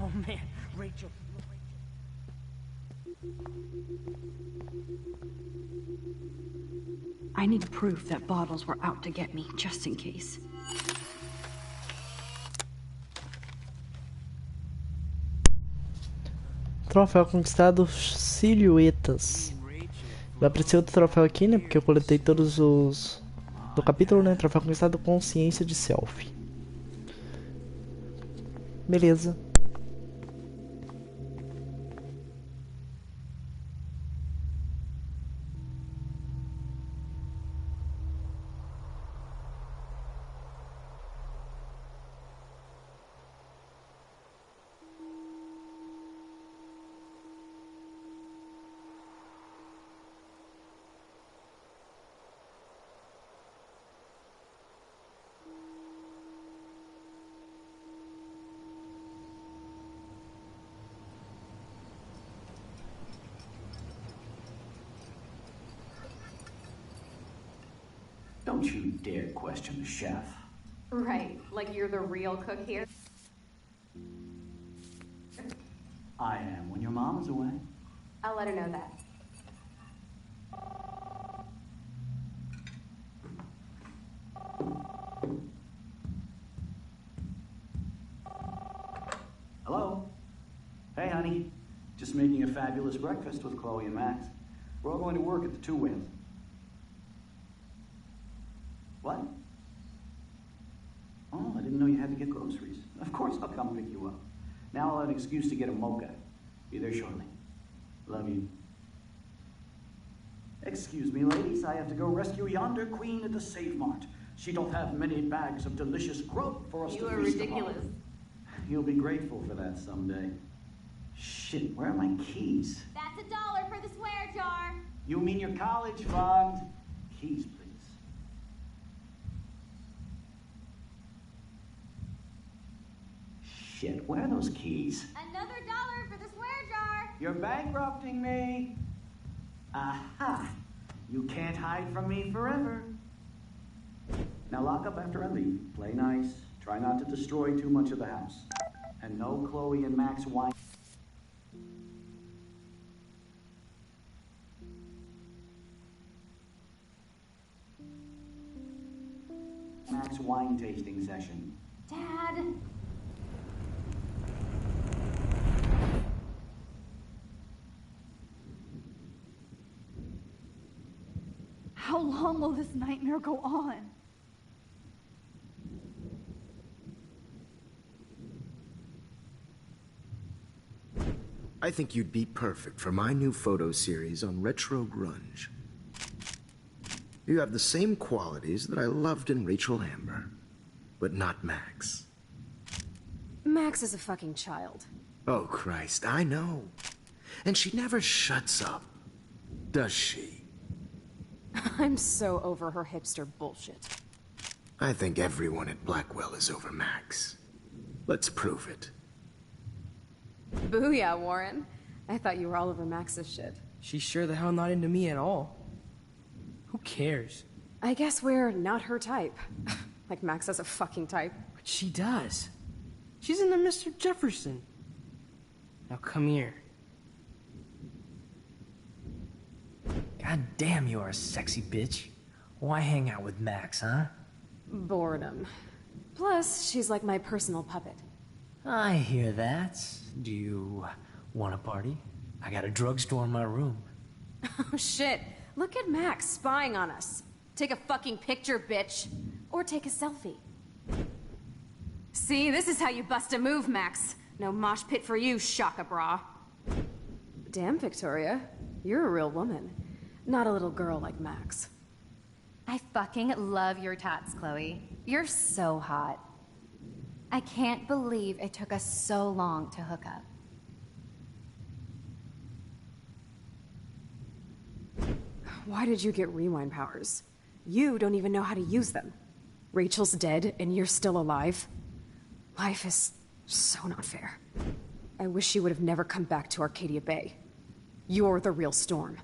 Oh man, Rachel. I need proof that bottles were out to get me, just in case. Troféu conquistado, silhuetas. Vai aparecer outro troféu aqui, né? Porque eu coletei todos os... do capítulo, né? Troféu conquistado, consciência de selfie. Beleza. Don't you dare question the chef. Right, like you're the real cook here? I am when your mom is away. I'll let her know that. Hello? Hey, honey. Just making a fabulous breakfast with Chloe and Max. We're all going to work at the Two Whales. What? Oh, I didn't know you had to get groceries. Of course I'll come pick you up. Now I'll have an excuse to get a mocha. Be there shortly. Love you. Excuse me, ladies. I have to go rescue yonder queen at the Save Mart. She doth have many bags of delicious grub for us to feast upon. You are ridiculous. You'll be grateful for that someday. Shit, where are my keys? That's $1 for the swear jar. You mean your college fund? Keys, please. Shit, where are those keys? Another $1 for the swear jar. You're bankrupting me. Aha! You can't hide from me forever. Now lock up after I leave. Play nice. Try not to destroy too much of the house. And no Chloe and Max wine. Max wine tasting session. Dad! How long will this nightmare go on? I think you'd be perfect for my new photo series on retro grunge. You have the same qualities that I loved in Rachel Amber, but not Max. Max is a fucking child. Oh, Christ, I know. And she never shuts up, does she? I'm so over her hipster bullshit. I think everyone at Blackwell is over Max. Let's prove it. Booyah, Warren. I thought you were all over Max's shit. She's sure the hell not into me at all. Who cares? I guess we're not her type. Like Max has a fucking type. But she does. She's into Mr. Jefferson. Now come here. God damn, you are a sexy bitch. Why hang out with Max, huh? Boredom. Plus, she's like my personal puppet. I hear that. Do you want a party? I got a drugstore in my room. Oh shit. Look at Max spying on us. Take a fucking picture, bitch. Or take a selfie. See, this is how you bust a move, Max. No mosh pit for you, Shaka Bra. Damn, Victoria. You're a real woman. Not a little girl like Max. I fucking love your tats, Chloe. You're so hot. I can't believe it took us so long to hook up. Why did you get rewind powers? You don't even know how to use them. Rachel's dead and you're still alive. Life is so not fair. I wish she would have never come back to Arcadia Bay. You're the real Storm.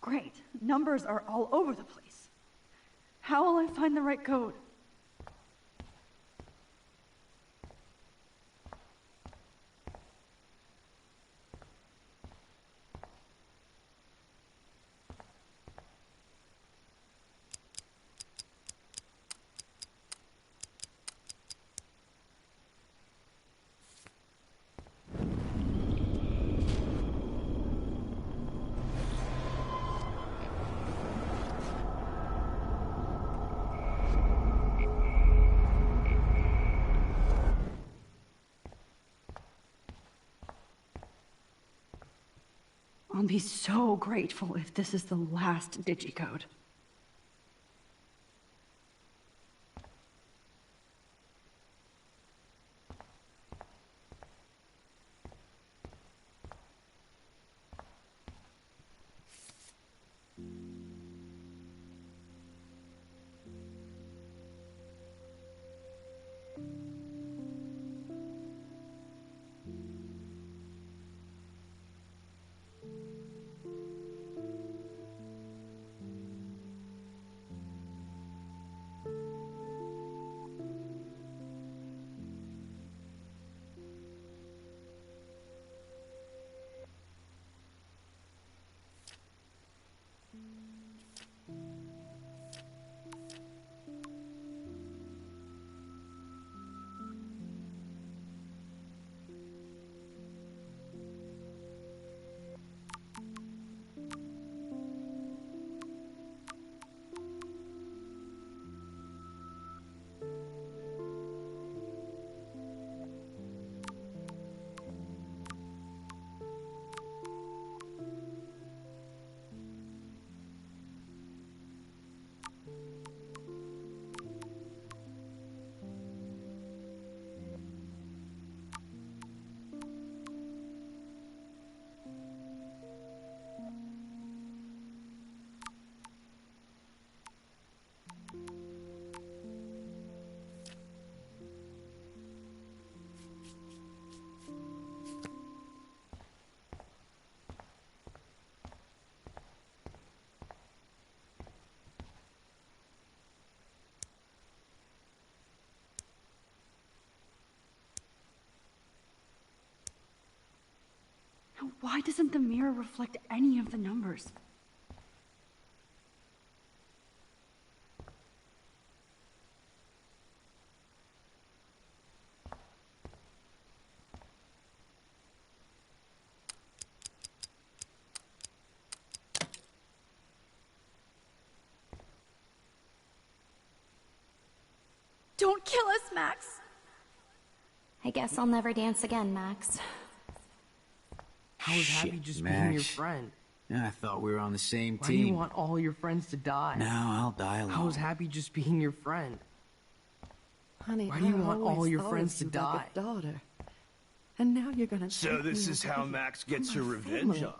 Great. Numbers are all over the place. How will I find the right code? I'll be so grateful if this is the last digicode. Why doesn't the mirror reflect any of the numbers? Don't kill us, Max! I guess I'll never dance again, Max. How is Happy just being your friend? I thought we were on the same Why team. do you want all your friends to die? Now I'll die alone. How is Happy just being your friend? Honey, why do you I want all always your thought friends of to you die? like a daughter. And now you're gonna So take this me is how away Max gets her from my revenge family. on.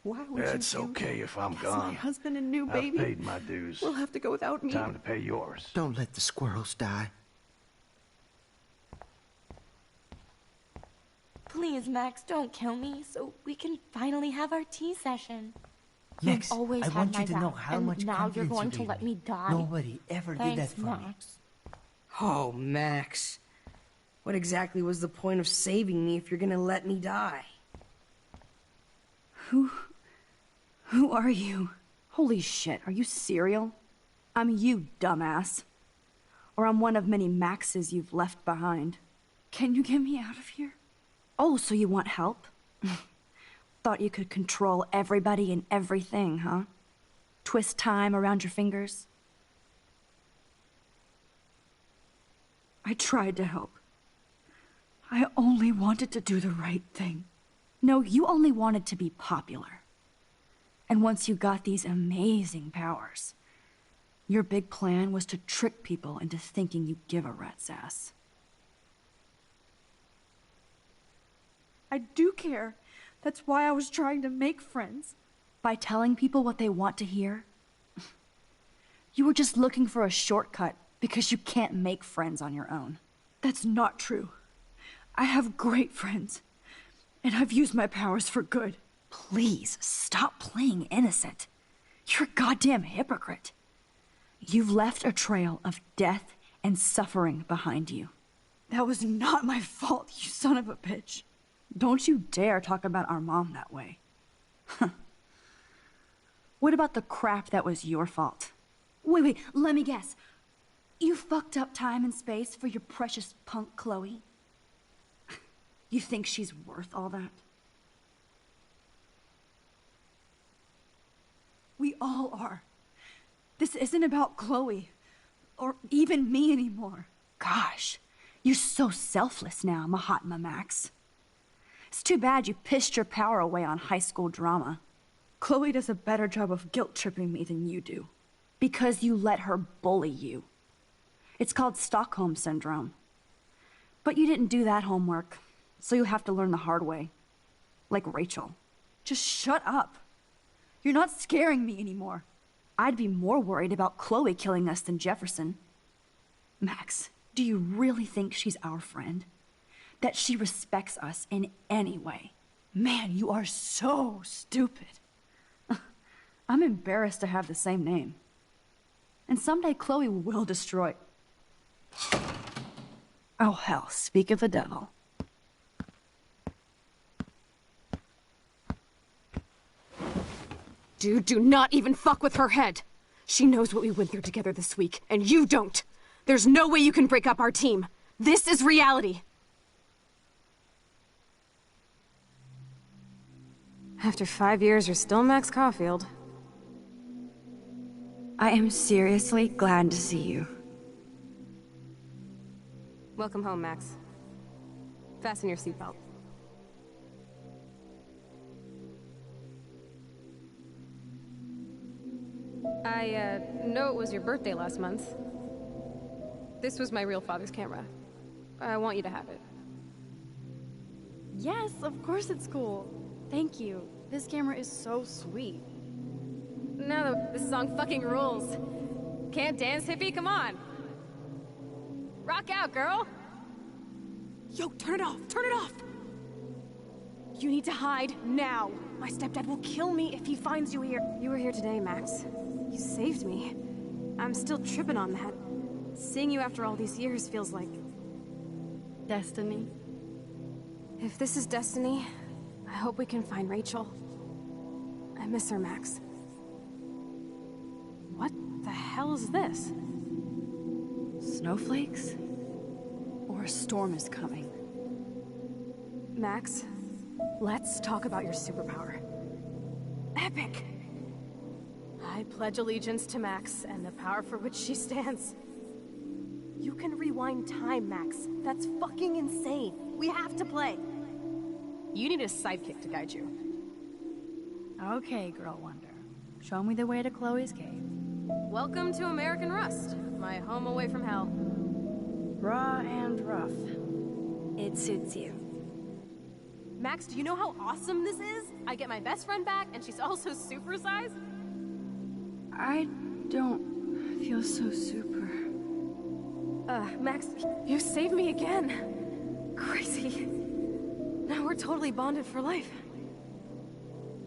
Why would It's you do okay that? if I'm That's gone. my husband and new I've baby. paid my dues. We'll have to go without me. Time to pay yours. Don't let the squirrels die. Please, Max, don't kill me so we can finally have our tea session. Max, You've always I had want my you to back, know how and much now you're confidence going you to gave let me. me die. Nobody ever did Thanks, that for me. Max. Oh, Max. What exactly was the point of saving me if you're gonna let me die? Who are you? Holy shit, are you serial? I'm you, dumbass. Or I'm one of many Maxes you've left behind. Can you get me out of here? Oh, so you want help? Thought you could control everybody and everything, huh? Twist time around your fingers? I tried to help. I only wanted to do the right thing. No, you only wanted to be popular. And once you got these amazing powers, your big plan was to trick people into thinking you give a rat's ass. I do care. That's why I was trying to make friends. By telling people what they want to hear? You were just looking for a shortcut because you can't make friends on your own. That's not true. I have great friends, and I've used my powers for good. Please, stop playing innocent. You're a goddamn hypocrite. You've left a trail of death and suffering behind you. That was not my fault, you son of a bitch. Don't you dare talk about our mom that way. What about the crap that was your fault? Wait, let me guess. You fucked up time and space for your precious punk Chloe? You think she's worth all that? We all are. This isn't about Chloe, or even me anymore. Gosh, you're so selfless now, Mahatma Max. It's too bad you pissed your power away on high school drama. Chloe does a better job of guilt-tripping me than you do. Because you let her bully you. It's called Stockholm Syndrome. But you didn't do that homework, so you'll have to learn the hard way. Like Rachel. Just shut up. You're not scaring me anymore. I'd be more worried about Chloe killing us than Jefferson. Max, do you really think she's our friend? That she respects us in any way? Man, you are so stupid. I'm embarrassed to have the same name. And someday Chloe will destroy... Oh hell, speak of the devil. Dude, do not even fuck with her head. She knows what we went through together this week, and you don't. There's no way you can break up our team. This is reality. After 5 years, you're still Max Caulfield. I am seriously glad to see you. Welcome home, Max. Fasten your seatbelt. I know it was your birthday last month. This was my real father's camera. I want you to have it. Yes, of course it's cool. Thank you. This camera is so sweet. No, this song fucking rules. Can't dance, hippie? Come on. Rock out, girl. Yo, turn it off! Turn it off! You need to hide now. My stepdad will kill me if he finds you here. You were here today, Max. You saved me. I'm still tripping on that. Seeing you after all these years feels like... destiny. If this is destiny, I hope we can find Rachel. I miss her, Max. What the hell is this? Snowflakes? Or a storm is coming? Max, let's talk about your superpower. Epic! I pledge allegiance to Max and the power for which she stands. You can rewind time, Max. That's fucking insane. We have to play. You need a sidekick to guide you. Okay, Girl Wonder. Show me the way to Chloe's cave. Welcome to American Rust, my home away from hell. Raw and rough. It suits you. Max, do you know how awesome this is? I get my best friend back, and she's also supersized. I don't feel so super. Max, you saved me again. Crazy. Now we're totally bonded for life.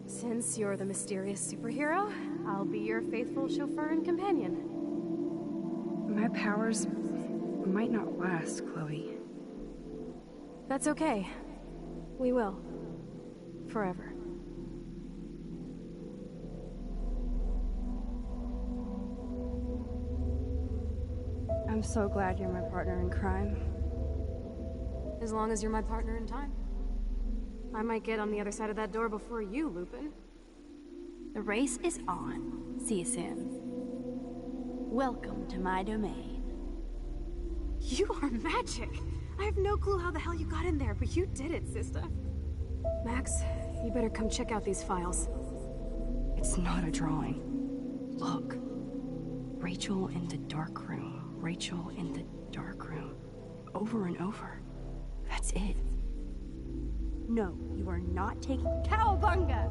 Since you're the mysterious superhero, I'll be your faithful chauffeur and companion. My powers might not last, Chloe. That's okay. We will. Forever. I'm so glad you're my partner in crime. As long as you're my partner in time. I might get on the other side of that door before you, Lupin. The race is on. See you soon. Welcome to my domain. You are magic! I have no clue how the hell you got in there, but you did it, sister. Max, you better come check out these files. It's not a drawing. Look. Rachel in the dark room. Rachel in the dark room. Over and over. That's it. No, you are not taking cowabunga!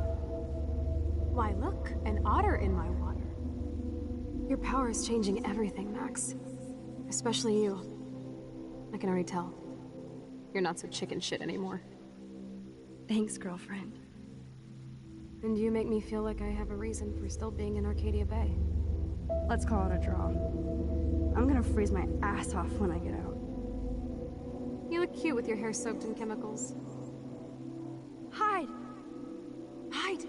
Why, look, an otter in my water. Your power is changing everything, Max. Especially you. I can already tell. You're not so chicken shit anymore. Thanks, girlfriend. And you make me feel like I have a reason for still being in Arcadia Bay. Let's call it a draw. I'm gonna freeze my ass off when I get out. You look cute with your hair soaked in chemicals. Hide! Hide!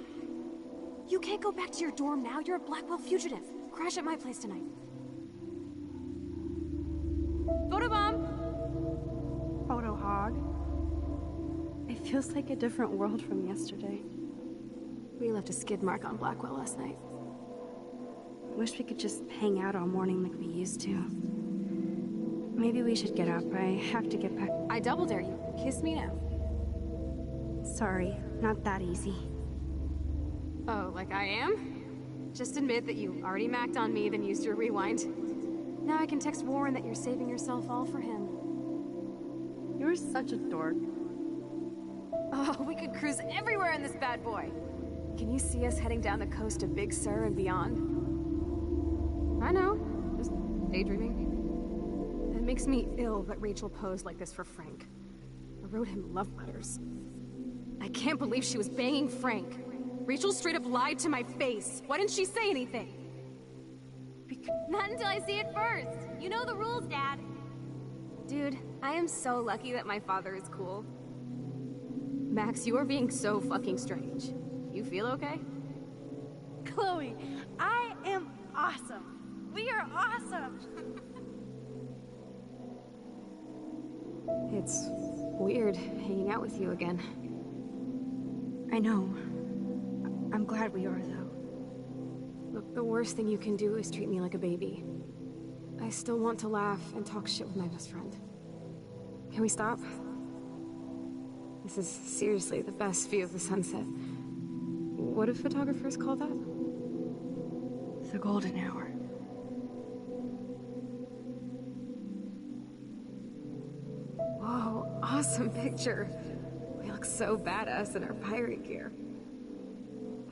You can't go back to your dorm now. You're a Blackwell fugitive. Crash at my place tonight. Photobomb! Photo hog. It feels like a different world from yesterday. We left a skid mark on Blackwell last night. Wish we could just hang out all morning like we used to. Maybe we should get up. I have to get back. I double dare you. Kiss me now. Sorry, not that easy. Oh, like I am? Just admit that you already macked on me, then used your rewind. Now I can text Warren that you're saving yourself all for him. You're such a dork. Oh, we could cruise everywhere in this bad boy. Can you see us heading down the coast of Big Sur and beyond? I know, just daydreaming. It makes me ill that Rachel posed like this for Frank. I wrote him love letters. I can't believe she was banging Frank. Rachel straight up lied to my face. Why didn't she say anything? Not until I see it first. You know the rules, Dad. Dude, I am so lucky that my father is cool. Max, you are being so fucking strange. You feel okay? Chloe, I am awesome. We are awesome. It's weird hanging out with you again. I know. I'm glad we are, though. Look, the worst thing you can do is treat me like a baby. I still want to laugh and talk shit with my best friend. Can we stop? This is seriously the best view of the sunset. What do photographers call that? The golden hour. Whoa, awesome picture. We look so badass in our pirate gear.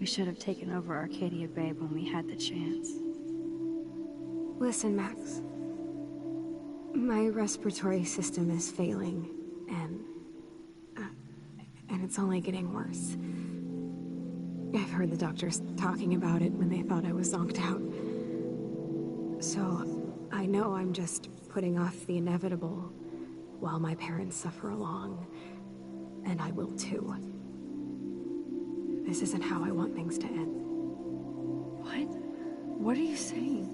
We should have taken over Arcadia Bay when we had the chance. Listen, Max. My respiratory system is failing, and it's only getting worse. I've heard the doctors talking about it when they thought I was zonked out. So, I know I'm just putting off the inevitable while my parents suffer along, and I will too. This isn't how I want things to end. What? What are you saying?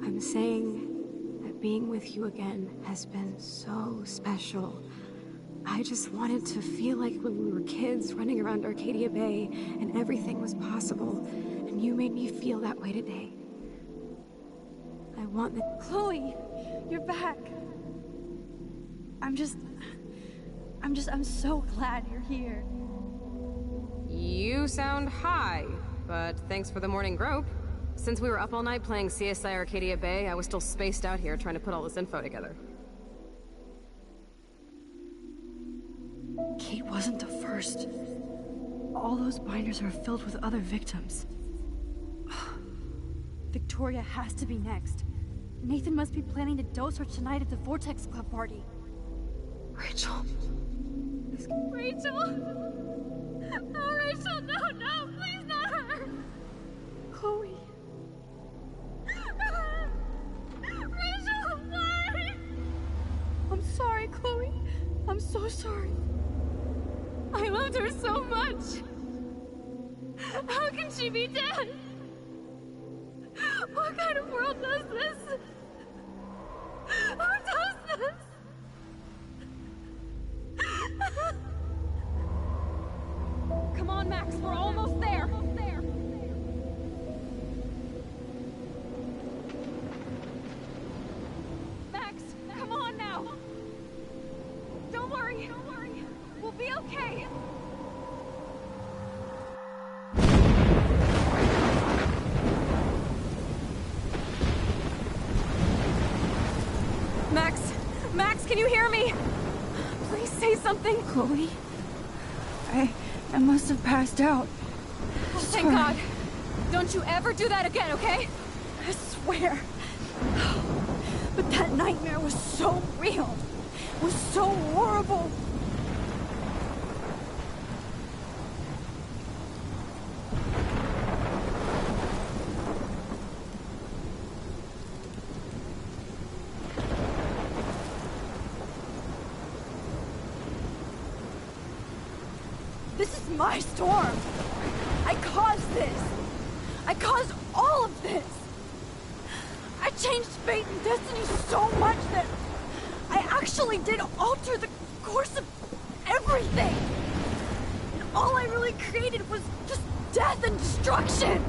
I'm saying that being with you again has been so special. I just wanted to feel like when we were kids running around Arcadia Bay and everything was possible, and you made me feel that way today. I want the— Chloe, you're back. I'm so glad you're here. You sound high, but thanks for the morning grope. Since we were up all night playing CSI Arcadia Bay, I was still spaced out here trying to put all this info together. Kate wasn't the first. All those binders are filled with other victims. Victoria has to be next. Nathan must be planning to dose her tonight at the Vortex Club party. Rachel. Rachel! Oh, Rachel, no, please not her! Chloe. Rachel, why? I'm sorry, Chloe. I'm so sorry. I loved her so much. How can she be dead? What kind of world does this? Who does this? Come on, Max, we're almost there. Max, come on now. Don't worry. We'll be okay. Max, can you hear me? Please say something. Chloe? I must have passed out. Oh, thank God. Don't you ever do that again, okay? I swear. But that nightmare was so real. It was so horrible. This is my storm. I caused this. I caused all of this. I changed fate and destiny so much that I actually did alter the course of everything. And all I really created was just death and destruction.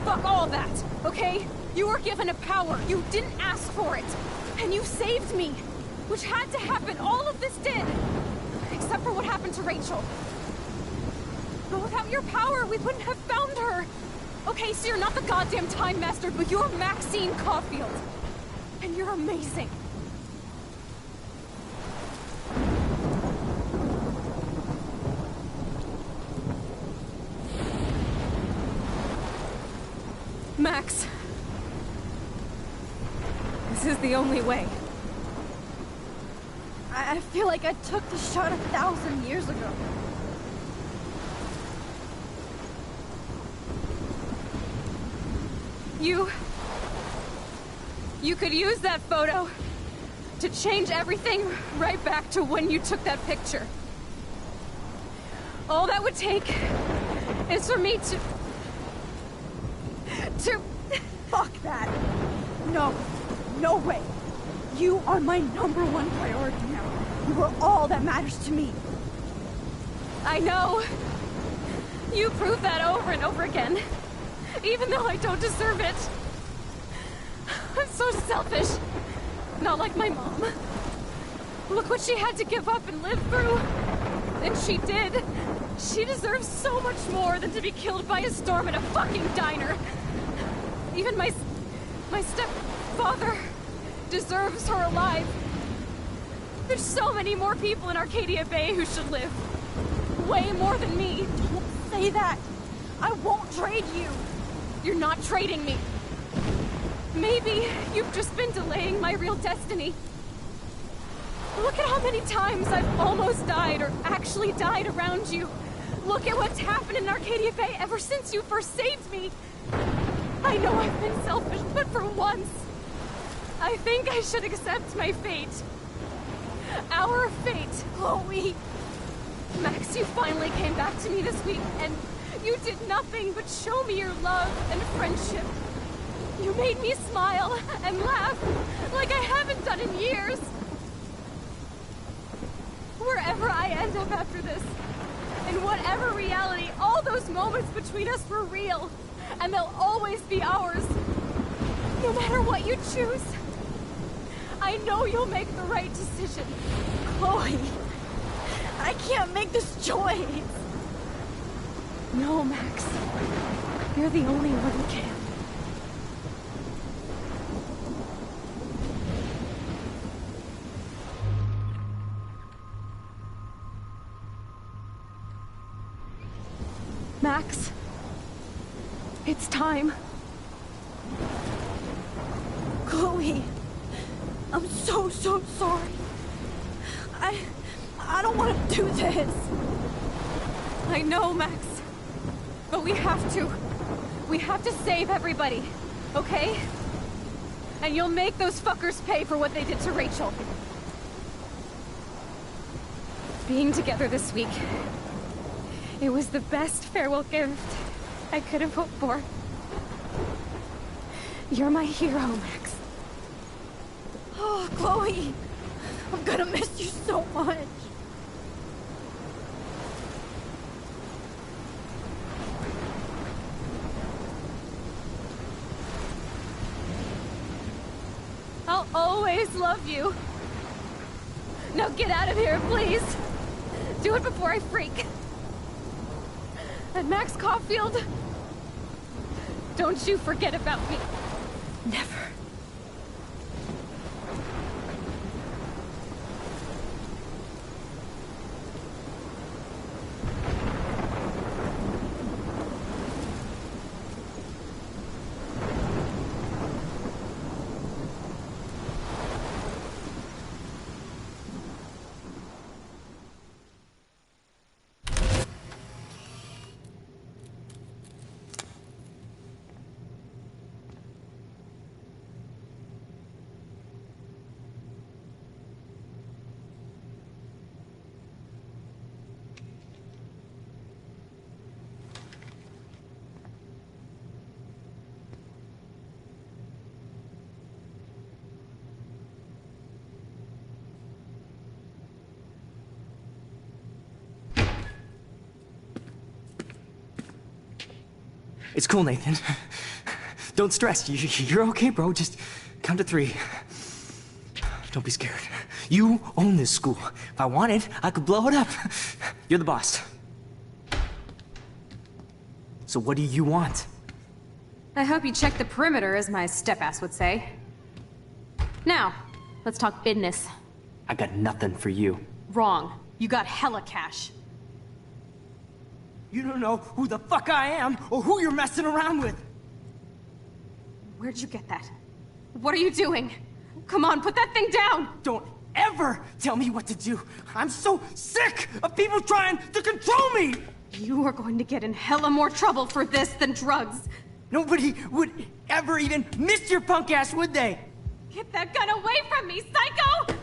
Fuck all that, okay? You were given a power. You didn't ask for it. And you saved me. Which had to happen. All of this did. Except for what happened to Rachel. But without your power, we wouldn't have found her. Okay, so you're not the goddamn Time Master, but you're Maxine Caulfield. And you're amazing. Max. This is the only way. I feel like I took the shot 1,000 years ago. You could use that photo to change everything right back to when you took that picture. All that would take is for me to... Fuck that. No way. You are my #1 priority now. You are all that matters to me. I know. You prove that over and over again. Even though I don't deserve it. I'm so selfish. Not like my mom. Look what she had to give up and live through. And she did. She deserves so much more than to be killed by a storm at a fucking diner. Even my stepfather deserves her alive. There's so many more people in Arcadia Bay who should live. Way more than me. Don't say that. I won't trade you. You're not trading me. Maybe you've just been delaying my real destiny. Look at how many times I've almost died or actually died around you. Look at what's happened in Arcadia Bay ever since you first saved me. I know I've been selfish, but for once, I think I should accept my fate. Our fate. Chloe! Max, you finally came back to me this week, and you did nothing but show me your love and friendship. You made me smile and laugh like I haven't done in years. Wherever I end up after this, in whatever reality, all those moments between us were real, and they'll always be ours. No matter what you choose, I know you'll make the right decision. Chloe, I can't make this choice. No, Max. You're the only one who can. Max, it's time. Chloe, I'm so sorry. I don't want to do this. I know, Max. But we have to. We have to save everybody, okay? And you'll make those fuckers pay for what they did to Rachel. Being together this week, it was the best farewell gift I could have hoped for. You're my hero, Max. Oh, Chloe, I'm gonna miss you so much. I'll always love you. Now get out of here, please. Do it before I freak. And Max Caulfield, don't you forget about me. Never. It's cool, Nathan. Don't stress. You're okay, bro. Just count to 3. Don't be scared. You own this school. If I wanted, I could blow it up. You're the boss. So what do you want? I hope you checked the perimeter, as my step-ass would say. Now, let's talk business. I got nothing for you. Wrong. You got hella cash. You don't know who the fuck I am or who you're messing around with. Where'd you get that? What are you doing? Come on, put that thing down! Don't ever tell me what to do. I'm so sick of people trying to control me! You are going to get in hella more trouble for this than drugs. Nobody would ever even miss your punk ass, would they? Get that gun away from me, psycho!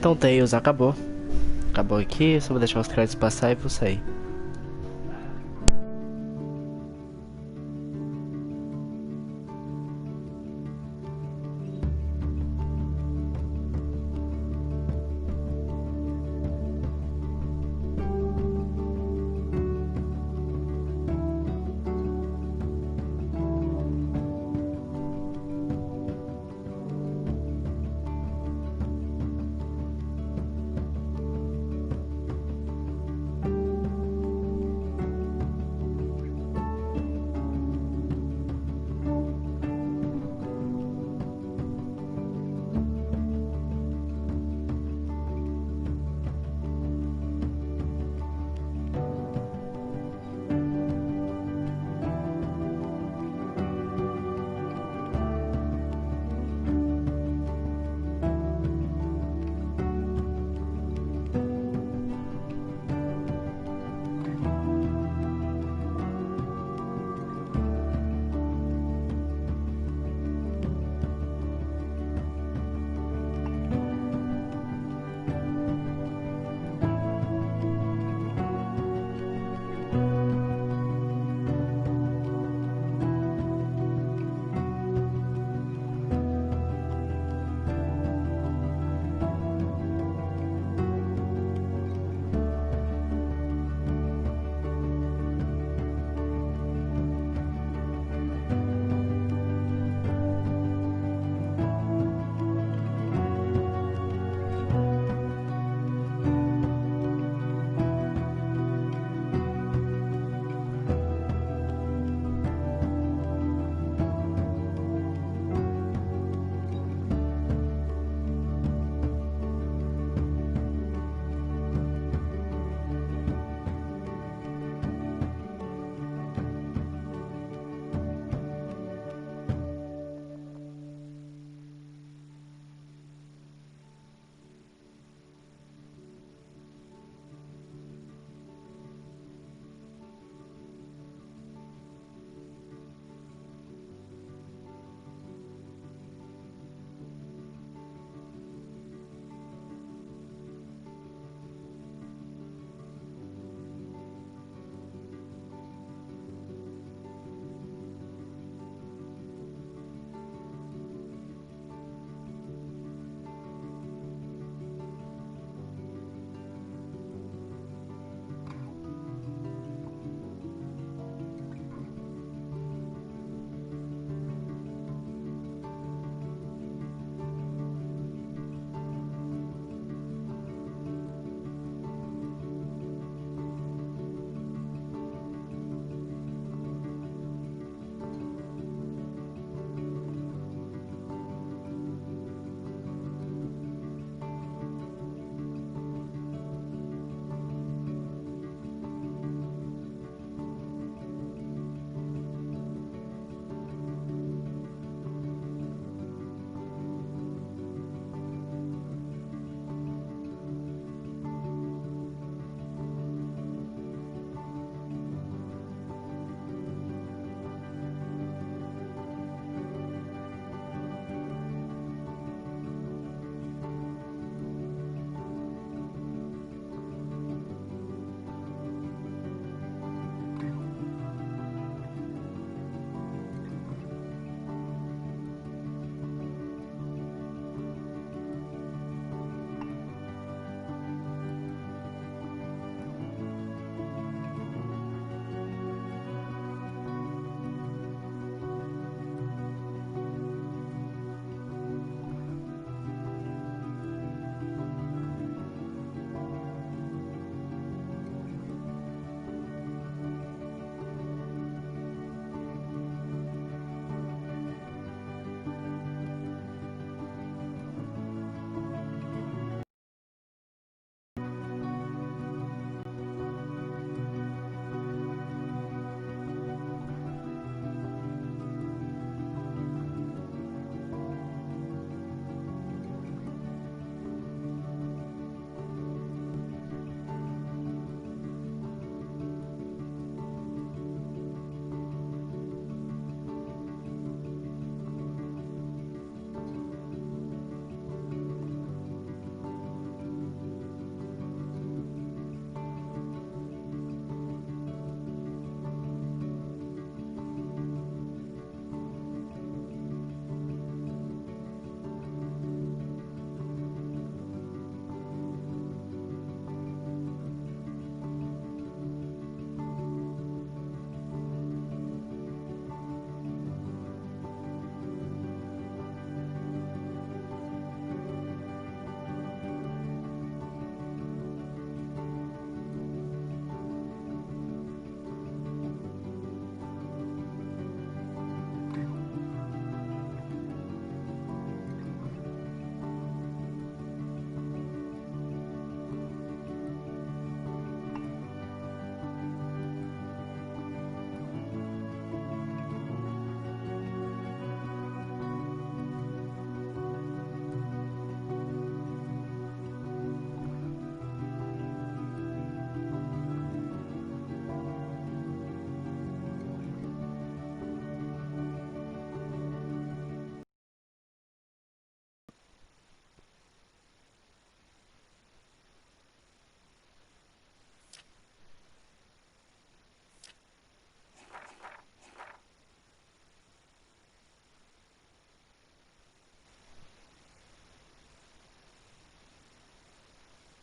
Então, Tails, acabou. Acabou aqui, só vou deixar os créditos passar e vou sair.